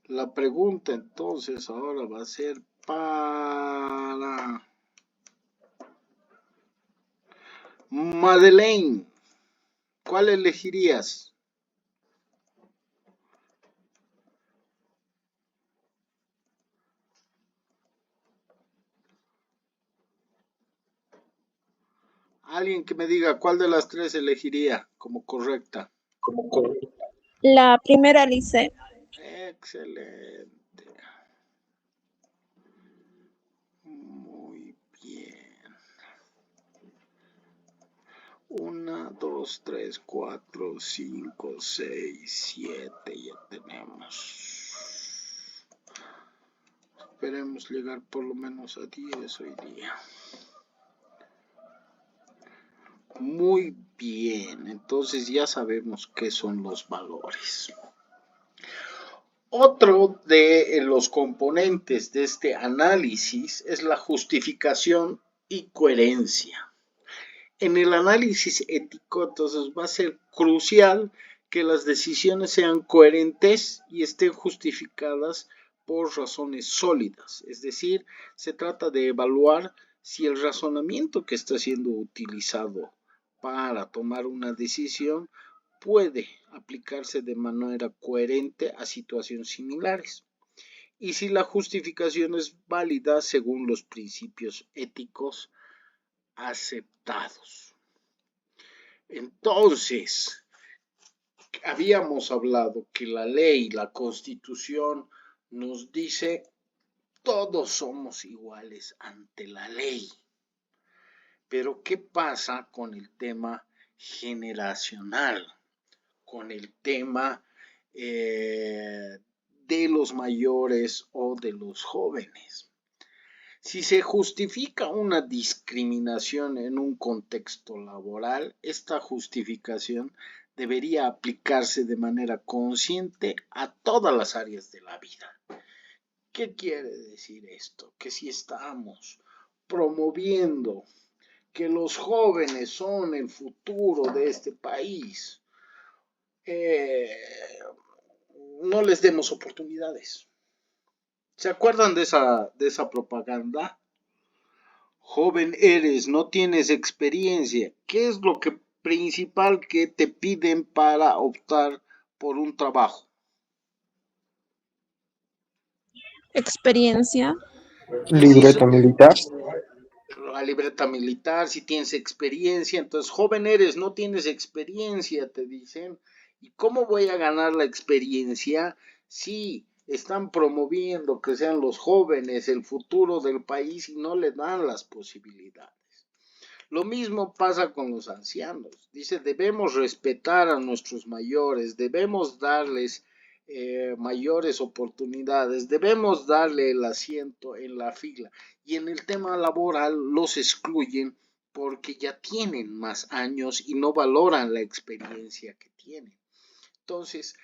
La pregunta entonces ahora va a ser para Madeleine. ¿Cuál elegirías? Alguien que me diga cuál de las tres elegiría como correcta. La primera, Lice. Excelente. Muy bien. 1, 2, 3, 4, 5, 6, 7. Ya tenemos. Esperemos llegar por lo menos a 10 hoy día. Muy bien, entonces ya sabemos qué son los valores. Otro de los componentes de este análisis es la justificación y coherencia. En el análisis ético, entonces, va a ser crucial que las decisiones sean coherentes y estén justificadas por razones sólidas. Es decir, se trata de evaluar si el razonamiento que está siendo utilizado para tomar una decisión puede aplicarse de manera coherente a situaciones similares y si la justificación es válida según los principios éticos aceptados. Entonces, habíamos hablado que la ley, la Constitución, nos dice todos somos iguales ante la ley. Pero ¿qué pasa con el tema generacional? Con el tema de los mayores o de los jóvenes. Si se justifica una discriminación en un contexto laboral, esta justificación debería aplicarse de manera consciente a todas las áreas de la vida. ¿Qué quiere decir esto? Que si estamos promoviendo que los jóvenes son el futuro de este país, no les demos oportunidades. ¿Se acuerdan de esa propaganda? Joven eres, no tienes experiencia. ¿Qué es lo principal que te piden para optar por un trabajo? Experiencia. Libreta militar. La libreta militar, si tienes experiencia. Entonces, joven eres, no tienes experiencia, te dicen. ¿Y cómo voy a ganar la experiencia si están promoviendo que sean los jóvenes el futuro del país y no le dan las posibilidades? Lo mismo pasa con los ancianos. Dice, debemos respetar a nuestros mayores, debemos darles mayores oportunidades, debemos darle el asiento en la fila. Y en el tema laboral los excluyen porque ya tienen más años y no valoran la experiencia que tienen. Entonces,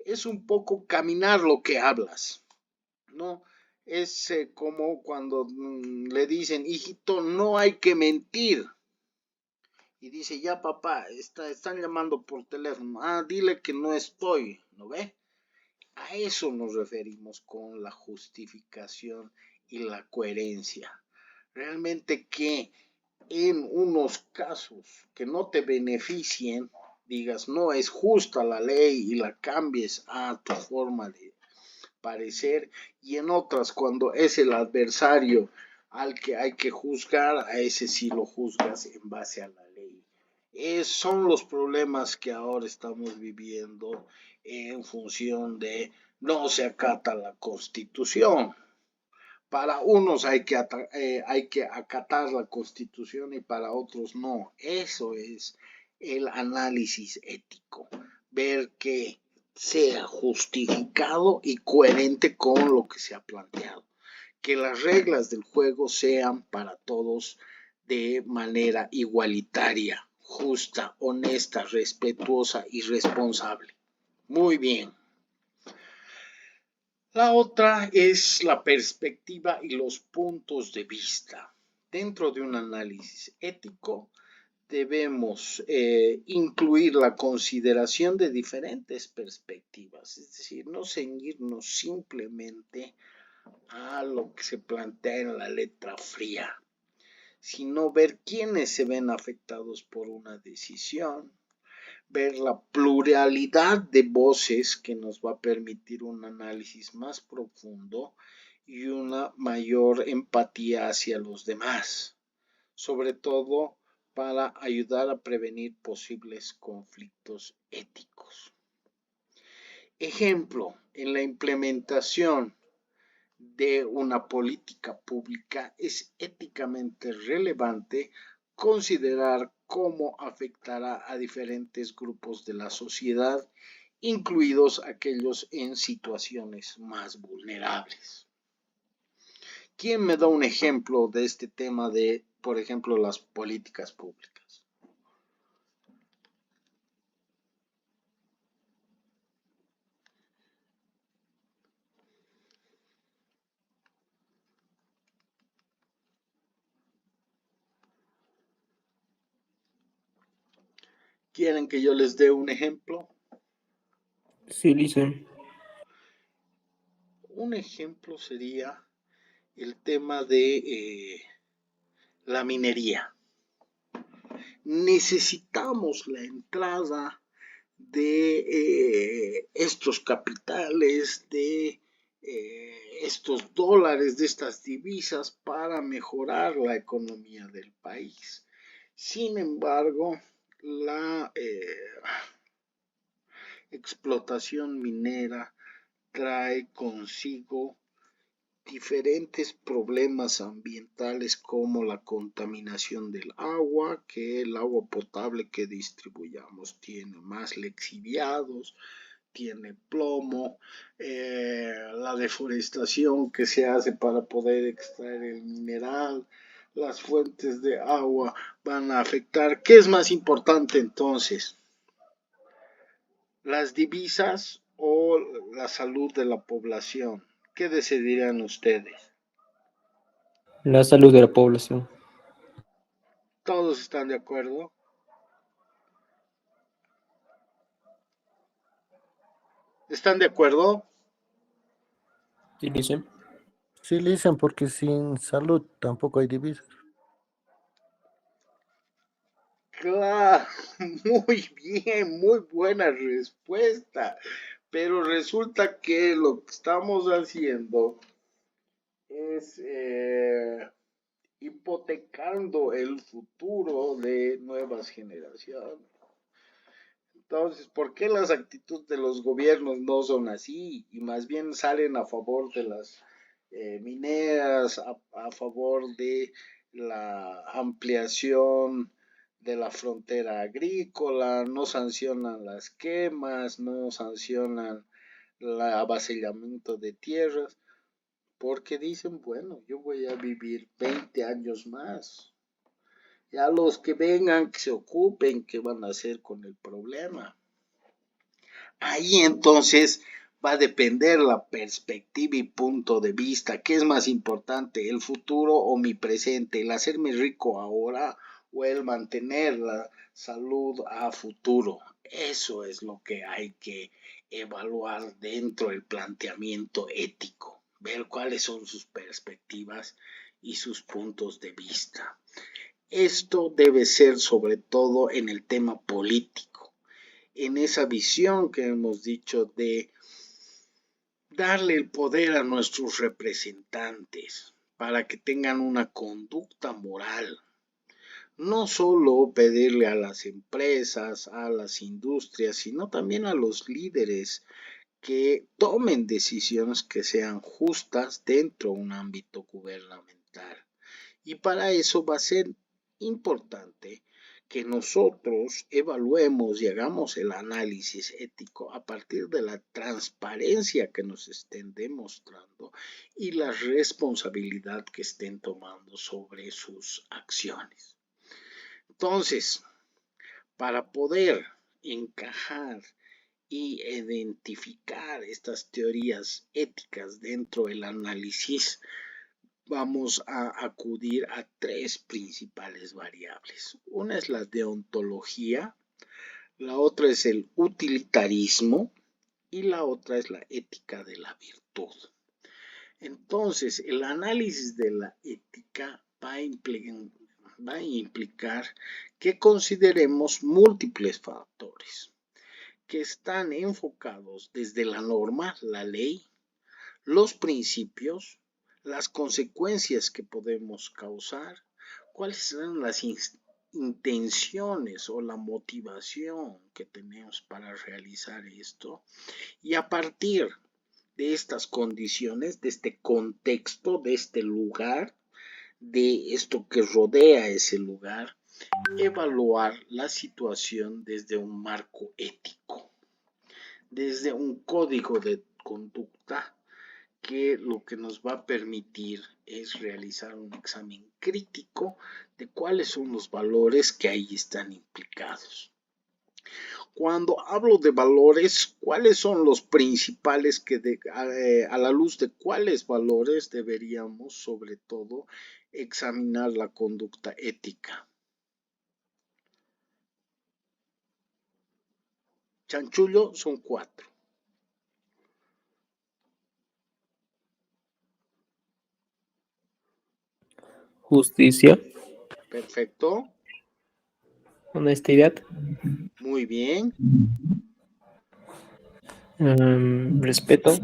es un poco caminar lo que hablas, ¿no? Es como cuando le dicen, hijito, no hay que mentir. Y dice, ya papá, están llamando por teléfono. Ah, dile que no estoy, ¿no ve? A eso nos referimos con la justificación y la coherencia. Realmente que en unos casos que no te beneficien, digas, no es justa la ley y la cambies a tu forma de parecer, y en otras, cuando es el adversario al que hay que juzgar, a ese sí lo juzgas en base a la ley. Son los problemas que ahora estamos viviendo en función de no se acata la Constitución. Para unos hay que acatar la Constitución y para otros no. Eso es el análisis ético. Ver que sea justificado y coherente con lo que se ha planteado. Que las reglas del juego sean para todos de manera igualitaria, justa, honesta, respetuosa y responsable. Muy bien. La otra es la perspectiva y los puntos de vista. Dentro de un análisis ético debemos incluir la consideración de diferentes perspectivas, es decir, no ceñirnos simplemente a lo que se plantea en la letra fría, sino ver quiénes se ven afectados por una decisión, ver la pluralidad de voces que nos va a permitir un análisis más profundo y una mayor empatía hacia los demás, sobre todo para ayudar a prevenir posibles conflictos éticos. Ejemplo, en la implementación de una política pública es éticamente relevante considerar cómo afectará a diferentes grupos de la sociedad, incluidos aquellos en situaciones más vulnerables. ¿Quién me da un ejemplo de este tema de, por ejemplo, las políticas públicas? ¿Quieren que yo les dé un ejemplo? Sí, dice. Un ejemplo sería el tema de la minería. Necesitamos la entrada de estos capitales, de estos dólares, de estas divisas para mejorar la economía del país. Sin embargo, la explotación minera trae consigo diferentes problemas ambientales como la contaminación del agua, que el agua potable que distribuyamos tiene más lixiviados, tiene plomo, la deforestación que se hace para poder extraer el mineral, las fuentes de agua van a afectar. ¿Qué es más importante entonces? ¿Las divisas o la salud de la población? ¿Qué decidirán ustedes? La salud de la población. ¿Todos están de acuerdo? ¿Están de acuerdo? Sí, dice. Sí, dicen porque sin salud tampoco hay divisas. Claro, muy bien, muy buena respuesta. Pero resulta que lo que estamos haciendo es hipotecando el futuro de nuevas generaciones. Entonces, ¿por qué las actitudes de los gobiernos no son así? Y más bien salen a favor de las mineras, a favor de la ampliación de la frontera agrícola, no sancionan las quemas, no sancionan el avasallamiento de tierras, porque dicen, bueno, yo voy a vivir 20 años más. Ya los que vengan, que se ocupen, qué van a hacer con el problema. Ahí entonces va a depender la perspectiva y punto de vista. ¿Qué es más importante, el futuro o mi presente? ¿El hacerme rico ahora o el mantener la salud a futuro? Eso es lo que hay que evaluar dentro del planteamiento ético. Ver cuáles son sus perspectivas y sus puntos de vista. Esto debe ser sobre todo en el tema político, en esa visión que hemos dicho de darle el poder a nuestros representantes para que tengan una conducta moral. No solo pedirle a las empresas, a las industrias, sino también a los líderes que tomen decisiones que sean justas dentro de un ámbito gubernamental. Y para eso va a ser importante que nosotros evaluemos y hagamos el análisis ético a partir de la transparencia que nos estén demostrando y la responsabilidad que estén tomando sobre sus acciones. Entonces, para poder encajar y identificar estas teorías éticas dentro del análisis, vamos a acudir a tres principales variables. Una es la deontología, la otra es el utilitarismo y la otra es la ética de la virtud. Entonces, el análisis de la ética va a implicar que consideremos múltiples factores que están enfocados desde la norma, la ley, los principios, las consecuencias que podemos causar, cuáles son las intenciones o la motivación que tenemos para realizar esto, y a partir de estas condiciones, de este contexto, de este lugar, de esto que rodea ese lugar, evaluar la situación desde un marco ético, desde un código de conducta que lo que nos va a permitir es realizar un examen crítico de cuáles son los valores que ahí están implicados. Cuando hablo de valores, ¿cuáles son los principales que a la luz de cuáles valores deberíamos sobre todo examinar la conducta ética? Chanchullo son 4. Justicia, Perfecto. honestidad, Muy bien. respeto,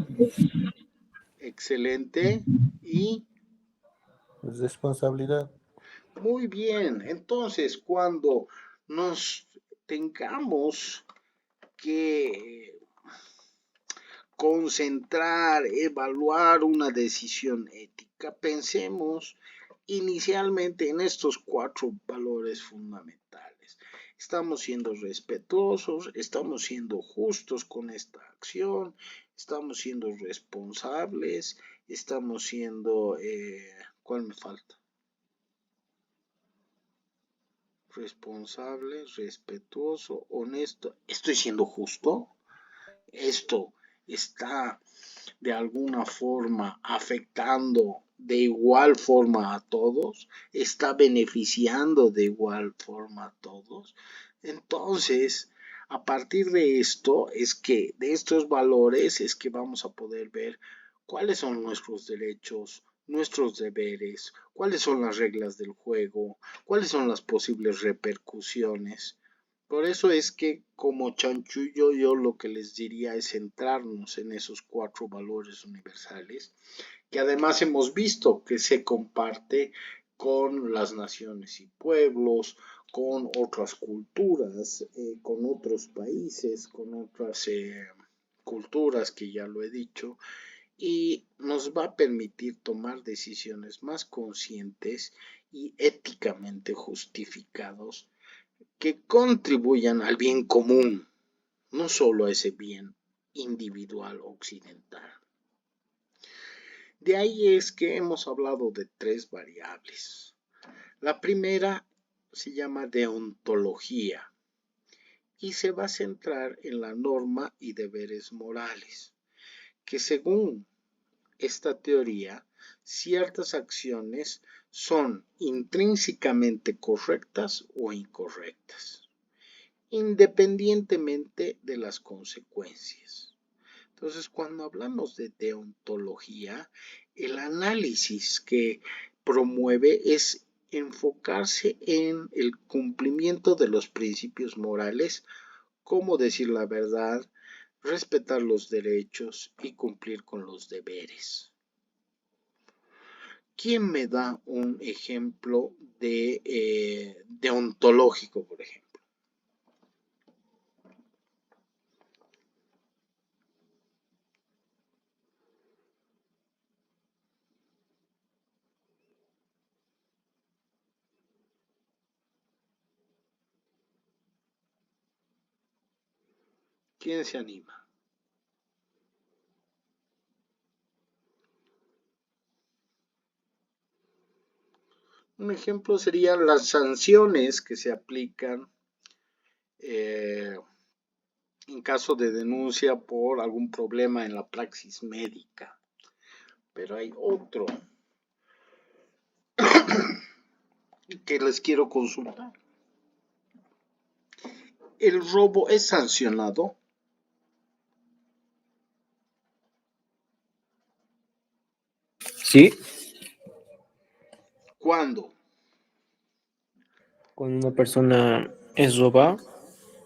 Excelente. Y Responsabilidad. muy bien. Entonces, cuando nos tengamos que concentrar, evaluar una decisión ética, pensemos inicialmente en estos 4 valores fundamentales. Estamos siendo respetuosos, estamos siendo justos con esta acción, estamos siendo responsables, estamos siendo, ¿cuál me falta? Responsable, respetuoso, honesto. ¿Estoy siendo justo? Esto está de alguna forma afectando de igual forma a todos, está beneficiando de igual forma a todos. Entonces, a partir de esto es que, de estos valores es que vamos a poder ver cuáles son nuestros derechos, nuestros deberes, cuáles son las reglas del juego, cuáles son las posibles repercusiones. Por eso es que como chanchullo yo lo que les diría es centrarnos en esos 4 valores universales que además hemos visto que se comparte con las naciones y pueblos, con otras culturas, con otros países, con otras culturas que ya lo he dicho, y nos va a permitir tomar decisiones más conscientes y éticamente justificados que contribuyan al bien común, no solo a ese bien individual occidental. De ahí es que hemos hablado de 3 variables. La primera se llama deontología y se va a centrar en la norma y deberes morales, que según esta teoría, ciertas acciones son intrínsecamente correctas o incorrectas, independientemente de las consecuencias. Entonces, cuando hablamos de deontología, el análisis que promueve es enfocarse en el cumplimiento de los principios morales, como decir la verdad, respetar los derechos y cumplir con los deberes. ¿Quién me da un ejemplo de deontológico, por ejemplo? ¿Quién se anima? Un ejemplo serían las sanciones que se aplican en caso de denuncia por algún problema en la praxis médica. Pero hay otro que les quiero consultar. ¿El robo es sancionado? Sí, ¿Cuándo? cuando una persona es roba,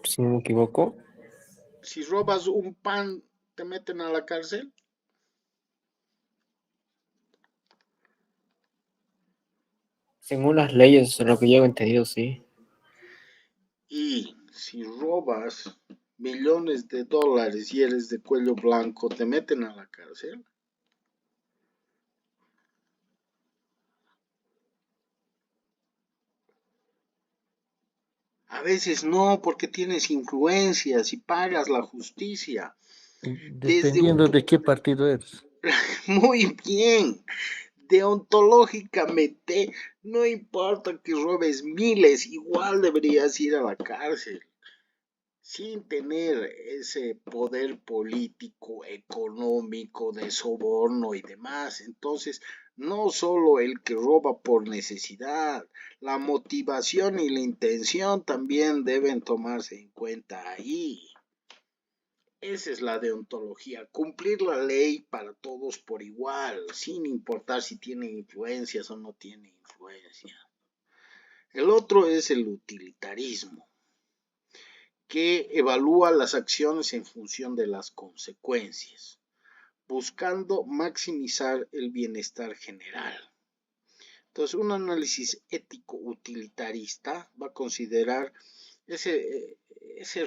si no me equivoco, Si robas un pan, ¿te meten a la cárcel? según las leyes, lo que yo he entendido, sí. Y si robas millones de dólares y eres de cuello blanco, ¿te meten a la cárcel? A veces no, porque tienes influencias y pagas la justicia. Desde un... Dependiendo de qué partido eres. Muy bien. Deontológicamente, no importa que robes miles, igual deberías ir a la cárcel, sin tener ese poder político, económico, de soborno y demás. Entonces, no solo el que roba por necesidad, la motivación y la intención también deben tomarse en cuenta ahí. Esa es la deontología, cumplir la ley para todos por igual, sin importar si tiene influencias o no tiene influencia. El otro es el utilitarismo, que evalúa las acciones en función de las consecuencias, buscando maximizar el bienestar general. Entonces, un análisis ético utilitarista va a considerar esa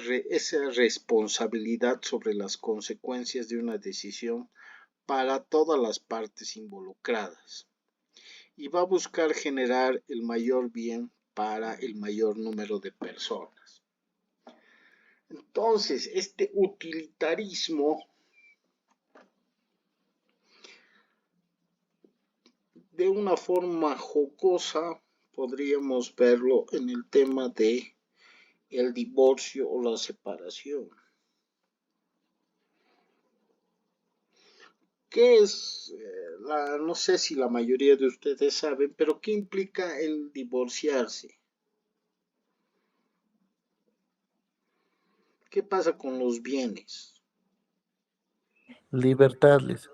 responsabilidad sobre las consecuencias de una decisión para todas las partes involucradas y va a buscar generar el mayor bien para el mayor número de personas. Entonces, este utilitarismo de una forma jocosa podríamos verlo en el tema de el divorcio o la separación. ¿Qué es? No sé si la mayoría de ustedes saben, pero ¿qué implica el divorciarse? ¿Qué pasa con los bienes? Libertades.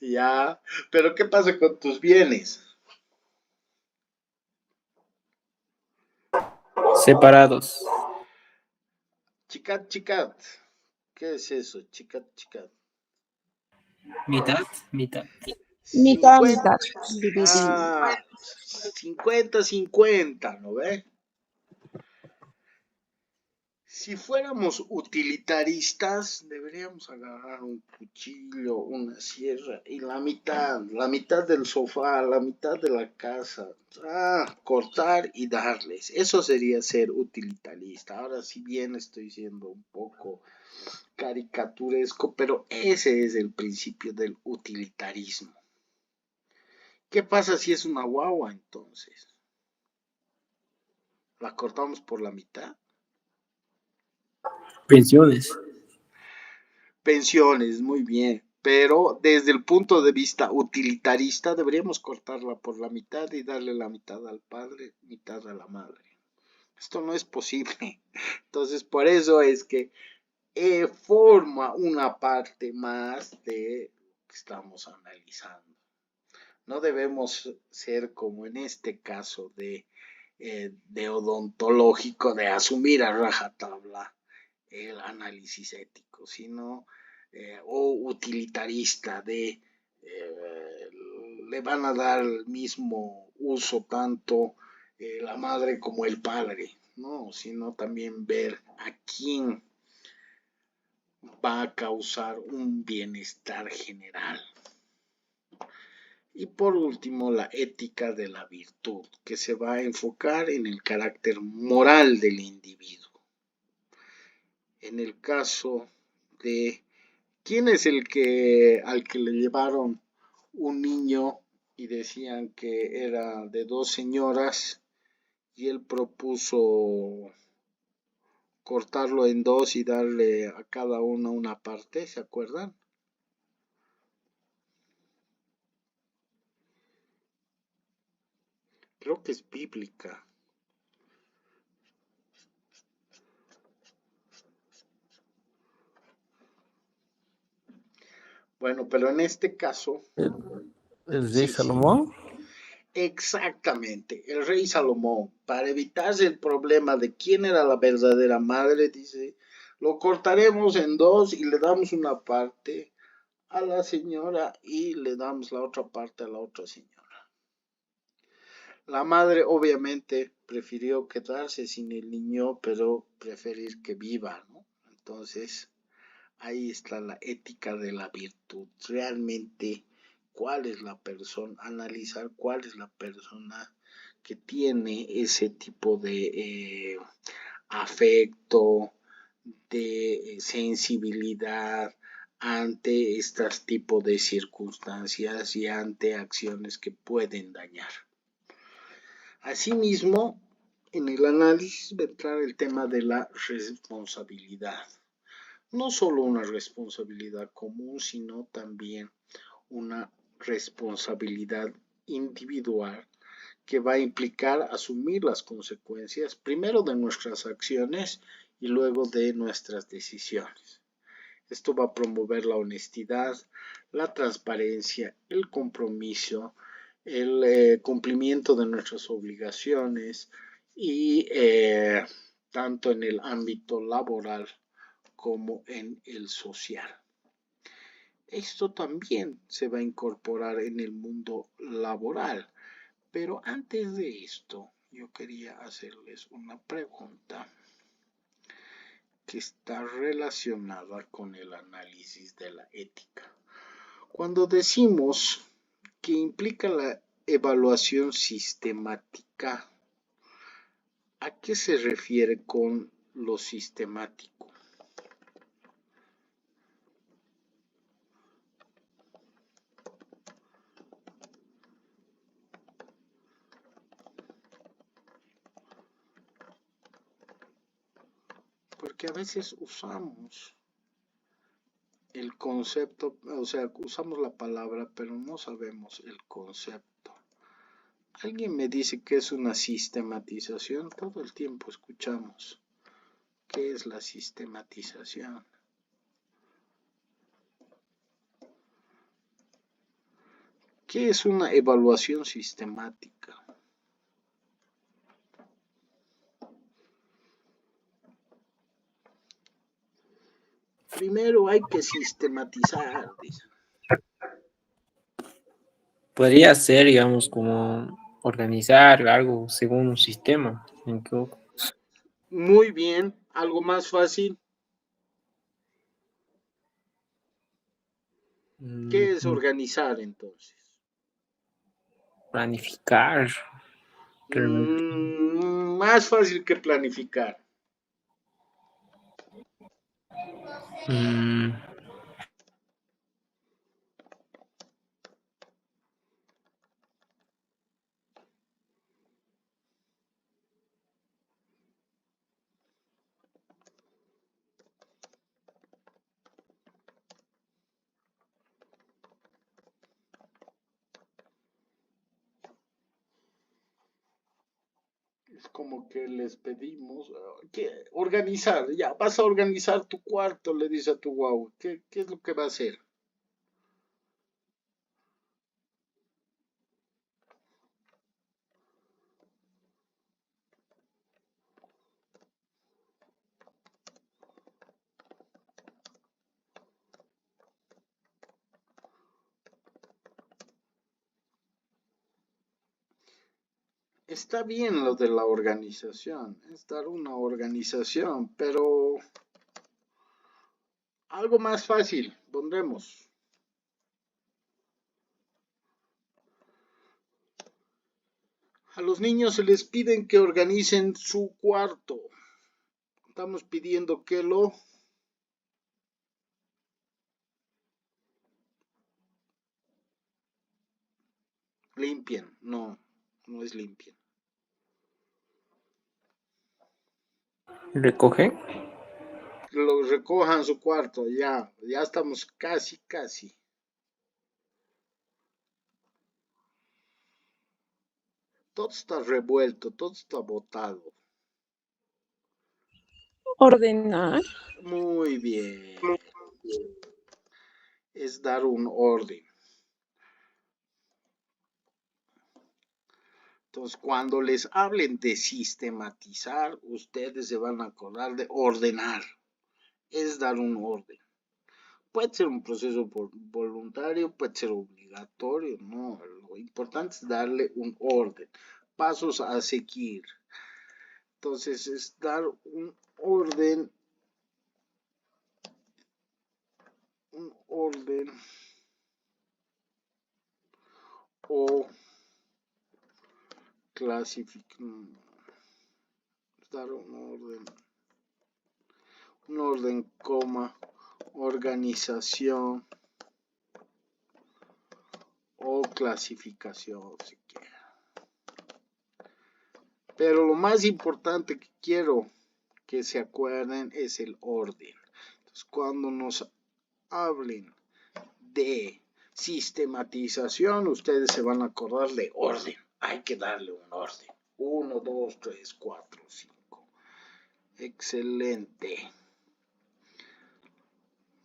Ya, pero ¿qué pasa con tus bienes? Separados. Chicat, chicat. ¿Qué es eso? Chicat, chicat. Mitad, mitad. Mitad, 50, mitad. Dividido. 50-50, ¿no ve? Si fuéramos utilitaristas, deberíamos agarrar un cuchillo, una sierra y la mitad del sofá, la mitad de la casa, cortar y darles. Eso sería ser utilitarista. Ahora, si bien estoy siendo un poco caricaturesco, pero ese es el principio del utilitarismo. ¿Qué pasa si es una guagua entonces? ¿La cortamos por la mitad? Pensiones. Pensiones, muy bien. Pero desde el punto de vista utilitarista deberíamos cortarla por la mitad y darle la mitad al padre, mitad a la madre. Esto no es posible. Entonces, por eso es que forma una parte más de lo que estamos analizando. No debemos ser como en este caso de odontológico, de asumir a rajatabla el análisis ético, sino o utilitarista de le van a dar el mismo uso tanto la madre como el padre, no, sino también ver a quién va a causar un bienestar general. Y por último, la ética de la virtud, que se va a enfocar en el carácter moral del individuo. En el caso de quién es el que al que le llevaron un niño y decían que era de dos señoras y él propuso cortarlo en dos y darle a cada una parte, ¿se acuerdan? Creo que es bíblica. Bueno, pero en este caso... ¿El rey Salomón? Exactamente, el rey Salomón, para evitarse el problema de quién era la verdadera madre, dice, lo cortaremos en dos y le damos una parte a la señora y le damos la otra parte a la otra señora. La madre obviamente prefirió quedarse sin el niño, pero preferir que viva, ¿no? Entonces, ahí está la ética de la virtud. Realmente, ¿cuál es la persona? Analizar cuál es la persona que tiene ese tipo de afecto, de sensibilidad ante estos tipos de circunstancias y ante acciones que pueden dañar. Asimismo, en el análisis va a entrar el tema de la responsabilidad. No solo una responsabilidad común, sino también una responsabilidad individual que va a implicar asumir las consecuencias primero de nuestras acciones y luego de nuestras decisiones. Esto va a promover la honestidad, la transparencia, el compromiso, el cumplimiento de nuestras obligaciones y tanto en el ámbito laboral como en el social. Esto también se va a incorporar en el mundo laboral, pero antes de esto yo quería hacerles una pregunta que está relacionada con el análisis de la ética. Cuando decimos que implica la evaluación sistemática, ¿a qué se refiere con lo sistemático? Porque a veces usamos el concepto, o sea, usamos la palabra, pero no sabemos el concepto. Alguien me dice que es una sistematización, todo el tiempo escuchamos. ¿Qué es la sistematización? ¿Qué es una evaluación sistemática? Primero hay que sistematizar, dice. Podría ser, digamos, como organizar algo según un sistema. ¿Me equivoco? Muy bien, ¿Algo más fácil? ¿Qué es organizar entonces? Planificar. Realmente. Más fácil que planificar. Mm, Es como que les pedimos que organizar, ya vas a organizar tu cuarto, le dice a tu guau. ¿Qué es lo que va a hacer? Está bien lo de la organización, es dar una organización, pero algo más fácil, pondremos. A los niños se les piden que organicen su cuarto. Estamos pidiendo que lo limpien. No, no es limpien. ¿Recoge? Lo recojan su cuarto, ya estamos casi. Todo está revuelto, todo está botado. Ordenar. Muy bien. Es dar un orden. Entonces, cuando les hablen de sistematizar, ustedes se van a acordar de ordenar. Es dar un orden. Puede ser un proceso voluntario, puede ser obligatorio, no. Lo importante es darle un orden, pasos a seguir. Entonces, es dar un orden o clasificar, dar un orden, coma, organización o clasificación, si quieren. Pero lo más importante que quiero que se acuerden es el orden. Entonces, cuando nos hablen de sistematización, ustedes se van a acordar de orden. Hay que darle un orden. 1, 2, 3, 4, 5. Excelente.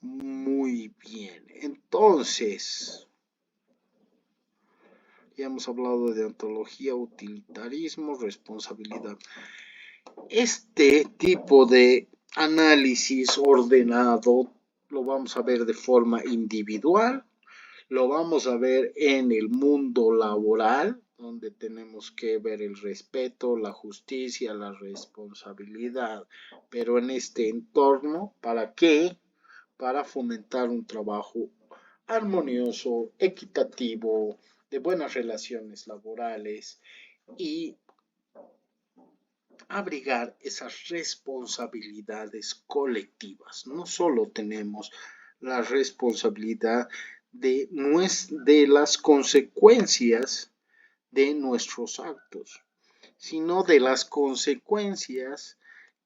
Muy bien. Entonces, ya hemos hablado de ontología, utilitarismo, responsabilidad. Este tipo de análisis ordenado lo vamos a ver de forma individual, lo vamos a ver en el mundo laboral, donde tenemos que ver el respeto, la justicia, la responsabilidad, pero en este entorno, ¿para qué? Para fomentar un trabajo armonioso, equitativo, de buenas relaciones laborales y abrigar esas responsabilidades colectivas. No solo tenemos la responsabilidad de las consecuencias de nuestros actos, sino de las consecuencias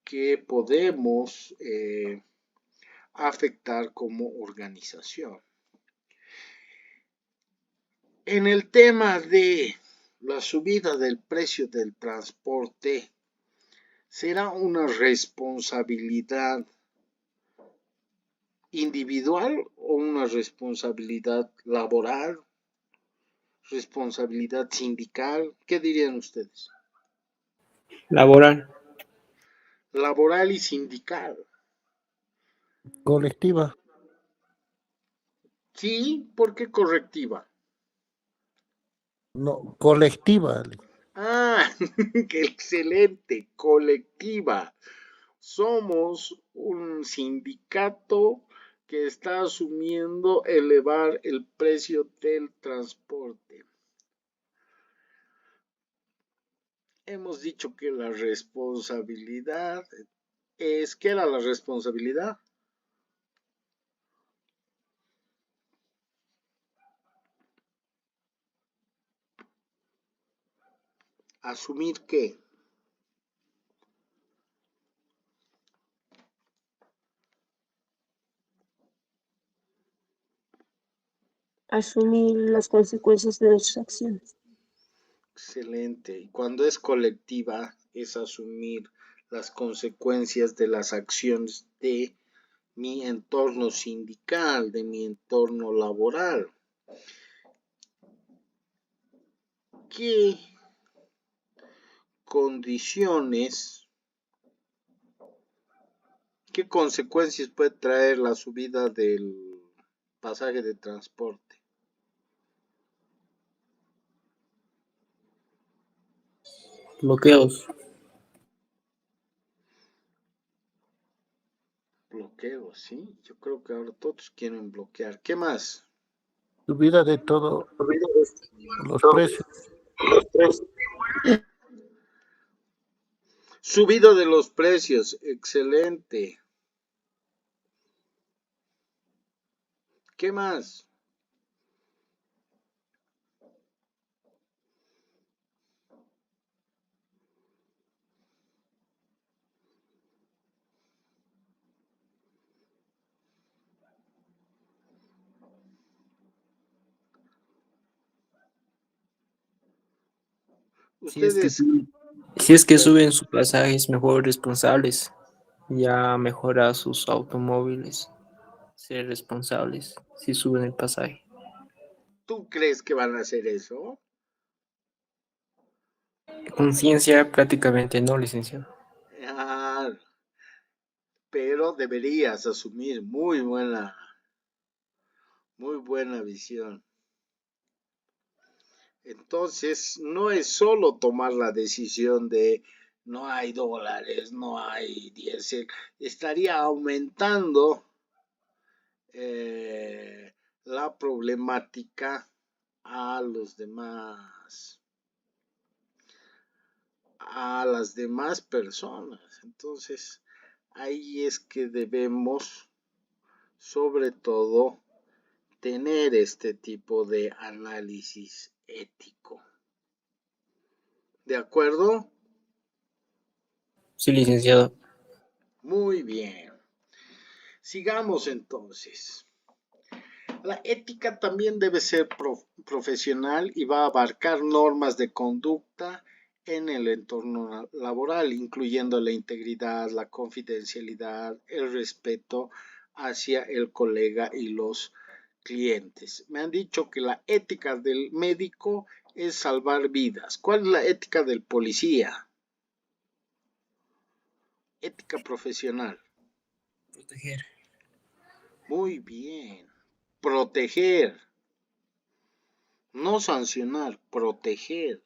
que podemos afectar como organización. En el tema de la subida del precio del transporte, ¿será una responsabilidad individual o una responsabilidad laboral? ¿Responsabilidad sindical? ¿Qué dirían ustedes? Laboral. Laboral y sindical. Colectiva. Sí, ¿por qué correctiva? No, colectiva. Ah, qué excelente, colectiva. Somos un sindicato que está asumiendo elevar el precio del transporte. Hemos dicho que la responsabilidad es, ¿qué era la responsabilidad? ¿Asumir qué? Asumir las consecuencias de nuestras acciones. Excelente. Y cuando es colectiva, es asumir las consecuencias de las acciones de mi entorno sindical, de mi entorno laboral. ¿Qué condiciones, qué consecuencias puede traer la subida del pasaje de transporte? Bloqueos. Bloqueo, sí. Yo creo que ahora todos quieren bloquear. ¿Qué más? Subida de todo, los precios. Subido de los precios. Excelente. ¿Qué más? Si es que, Ustedes, si es que suben sus pasajes, mejor responsables. Ya mejora sus automóviles. Ser responsables si suben el pasaje. ¿tú crees que van a hacer eso? Conciencia prácticamente no, licenciado. Ah, pero deberías asumir muy buena visión. Entonces, no es solo tomar la decisión de no hay dólares, no hay diésel, estaría aumentando la problemática a las demás personas. Entonces, ahí es que debemos, sobre todo, tener este tipo de análisis ético. ¿De acuerdo? Sí, licenciado. Muy bien. Sigamos entonces. La ética también debe ser profesional y va a abarcar normas de conducta en el entorno laboral, incluyendo la integridad, la confidencialidad, el respeto hacia el colega y los clientes. Me han dicho que la ética del médico es salvar vidas. ¿Cuál es la ética del policía? Ética profesional. Proteger. Muy bien. Proteger. No sancionar, proteger.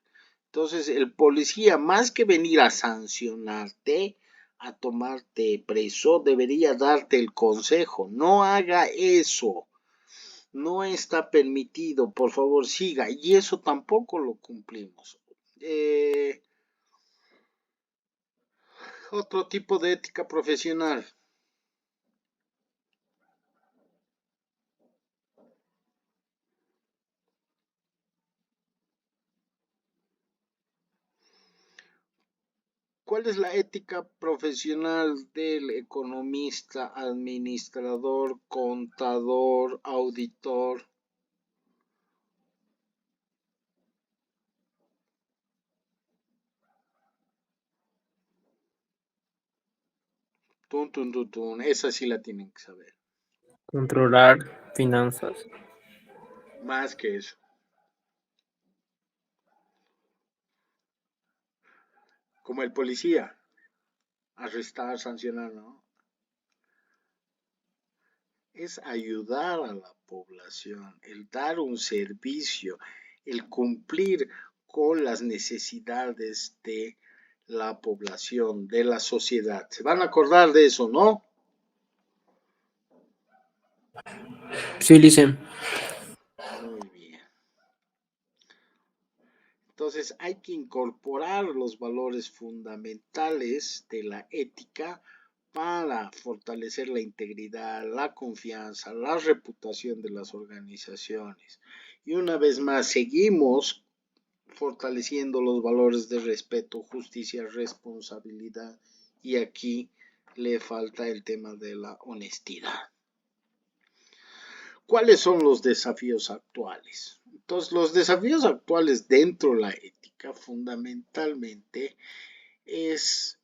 Entonces, el policía, más que venir a sancionarte, a tomarte preso, debería darte el consejo. No haga eso. No está permitido. Por favor, siga. Y eso tampoco lo cumplimos. Otro tipo de ética profesional. ¿Cuál es la ética profesional del economista, administrador, contador, auditor? Tun, tun, tun, tun. Esa sí la tienen que saber. Controlar finanzas. Más que eso. Como el policía. Arrestar, sancionar, ¿no? Es ayudar a la población, el dar un servicio, el cumplir con las necesidades de la población, de la sociedad. ¿Se van a acordar de eso, no? Sí, Licen. Muy bien. Entonces hay que incorporar los valores fundamentales de la ética para fortalecer la integridad, la confianza, la reputación de las organizaciones. Y una vez más, seguimos fortaleciendo los valores de respeto, justicia, responsabilidad. Y aquí le falta el tema de la honestidad. ¿Cuáles son los desafíos actuales? Entonces, los desafíos actuales dentro de la ética fundamentalmente es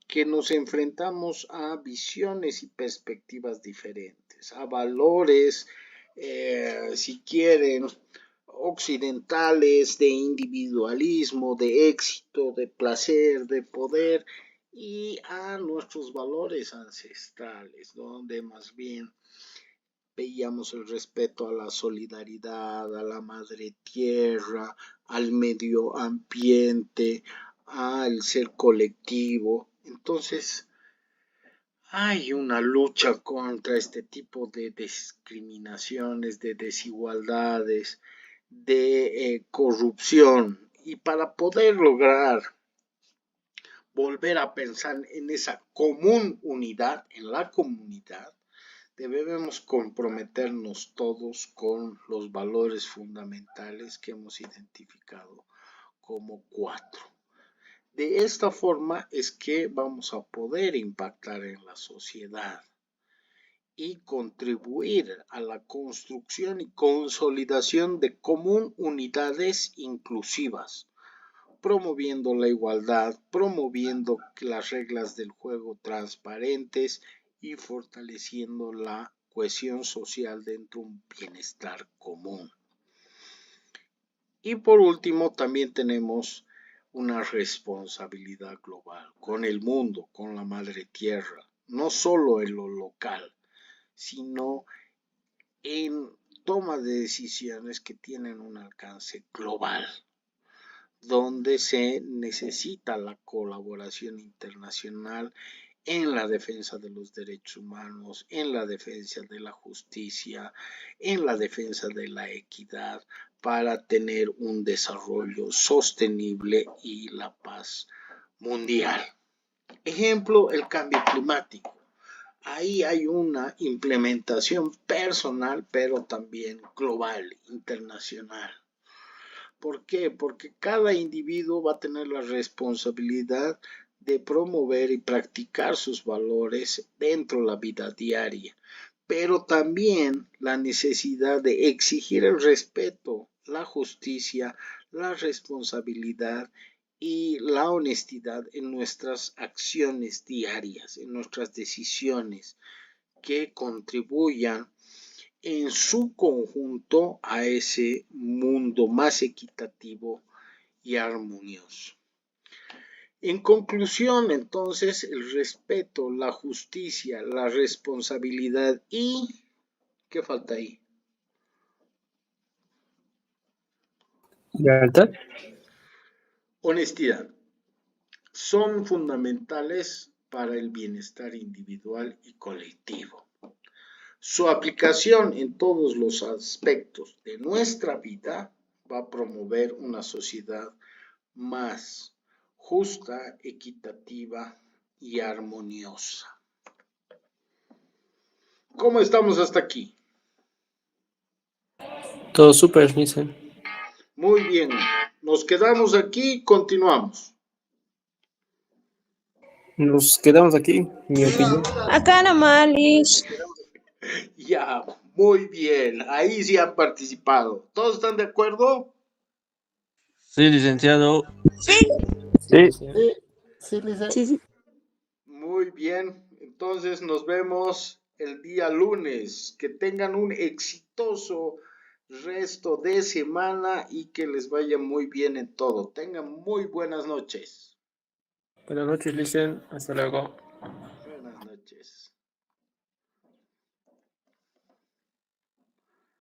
que nos enfrentamos a visiones y perspectivas diferentes, a valores, si quieren, occidentales, de individualismo, de éxito, de placer, de poder, y a nuestros valores ancestrales, donde más bien veíamos el respeto a la solidaridad, a la madre tierra, al medio ambiente, al ser colectivo. Entonces, hay una lucha contra este tipo de discriminaciones, de desigualdades, de corrupción. Y para poder lograr volver a pensar en esa común unidad, en la comunidad, debemos comprometernos todos con los valores fundamentales que hemos identificado como 4. De esta forma es que vamos a poder impactar en la sociedad y contribuir a la construcción y consolidación de unidades inclusivas, promoviendo la igualdad, promoviendo las reglas del juego transparentes y fortaleciendo la cohesión social dentro de un bienestar común. Y por último, también tenemos una responsabilidad global con el mundo, con la madre tierra, no solo en lo local, sino en toma de decisiones que tienen un alcance global, donde se necesita la colaboración internacional en la defensa de los derechos humanos, en la defensa de la justicia, en la defensa de la equidad, para tener un desarrollo sostenible y la paz mundial. Ejemplo, el cambio climático. Ahí hay una implementación personal, pero también global, internacional. ¿Por qué? Porque cada individuo va a tener la responsabilidad de promover y practicar sus valores dentro de la vida diaria, pero también la necesidad de exigir el respeto, la justicia, la responsabilidad y la honestidad en nuestras acciones diarias, en nuestras decisiones que contribuyan en su conjunto a ese mundo más equitativo y armonioso. En conclusión, entonces, el respeto, la justicia, la responsabilidad y... ¿qué falta ahí? ¿Verdad? Honestidad. Son fundamentales para el bienestar individual y colectivo. Su aplicación en todos los aspectos de nuestra vida va a promover una sociedad más justa, equitativa y armoniosa. ¿Cómo estamos hasta aquí? Todo súper, Licen. Muy bien, nos quedamos aquí, continuamos. Nos quedamos aquí, mi opinión. Acá nomás, Liz. Ya, muy bien, ahí sí han participado. ¿Todos están de acuerdo? Sí, licenciado. Sí, Sí. Sí, Lisa. sí. Muy bien, entonces nos vemos el día lunes. Que tengan un exitoso resto de semana y que les vaya muy bien en todo. Tengan muy buenas noches. Buenas noches, Licen. Hasta luego.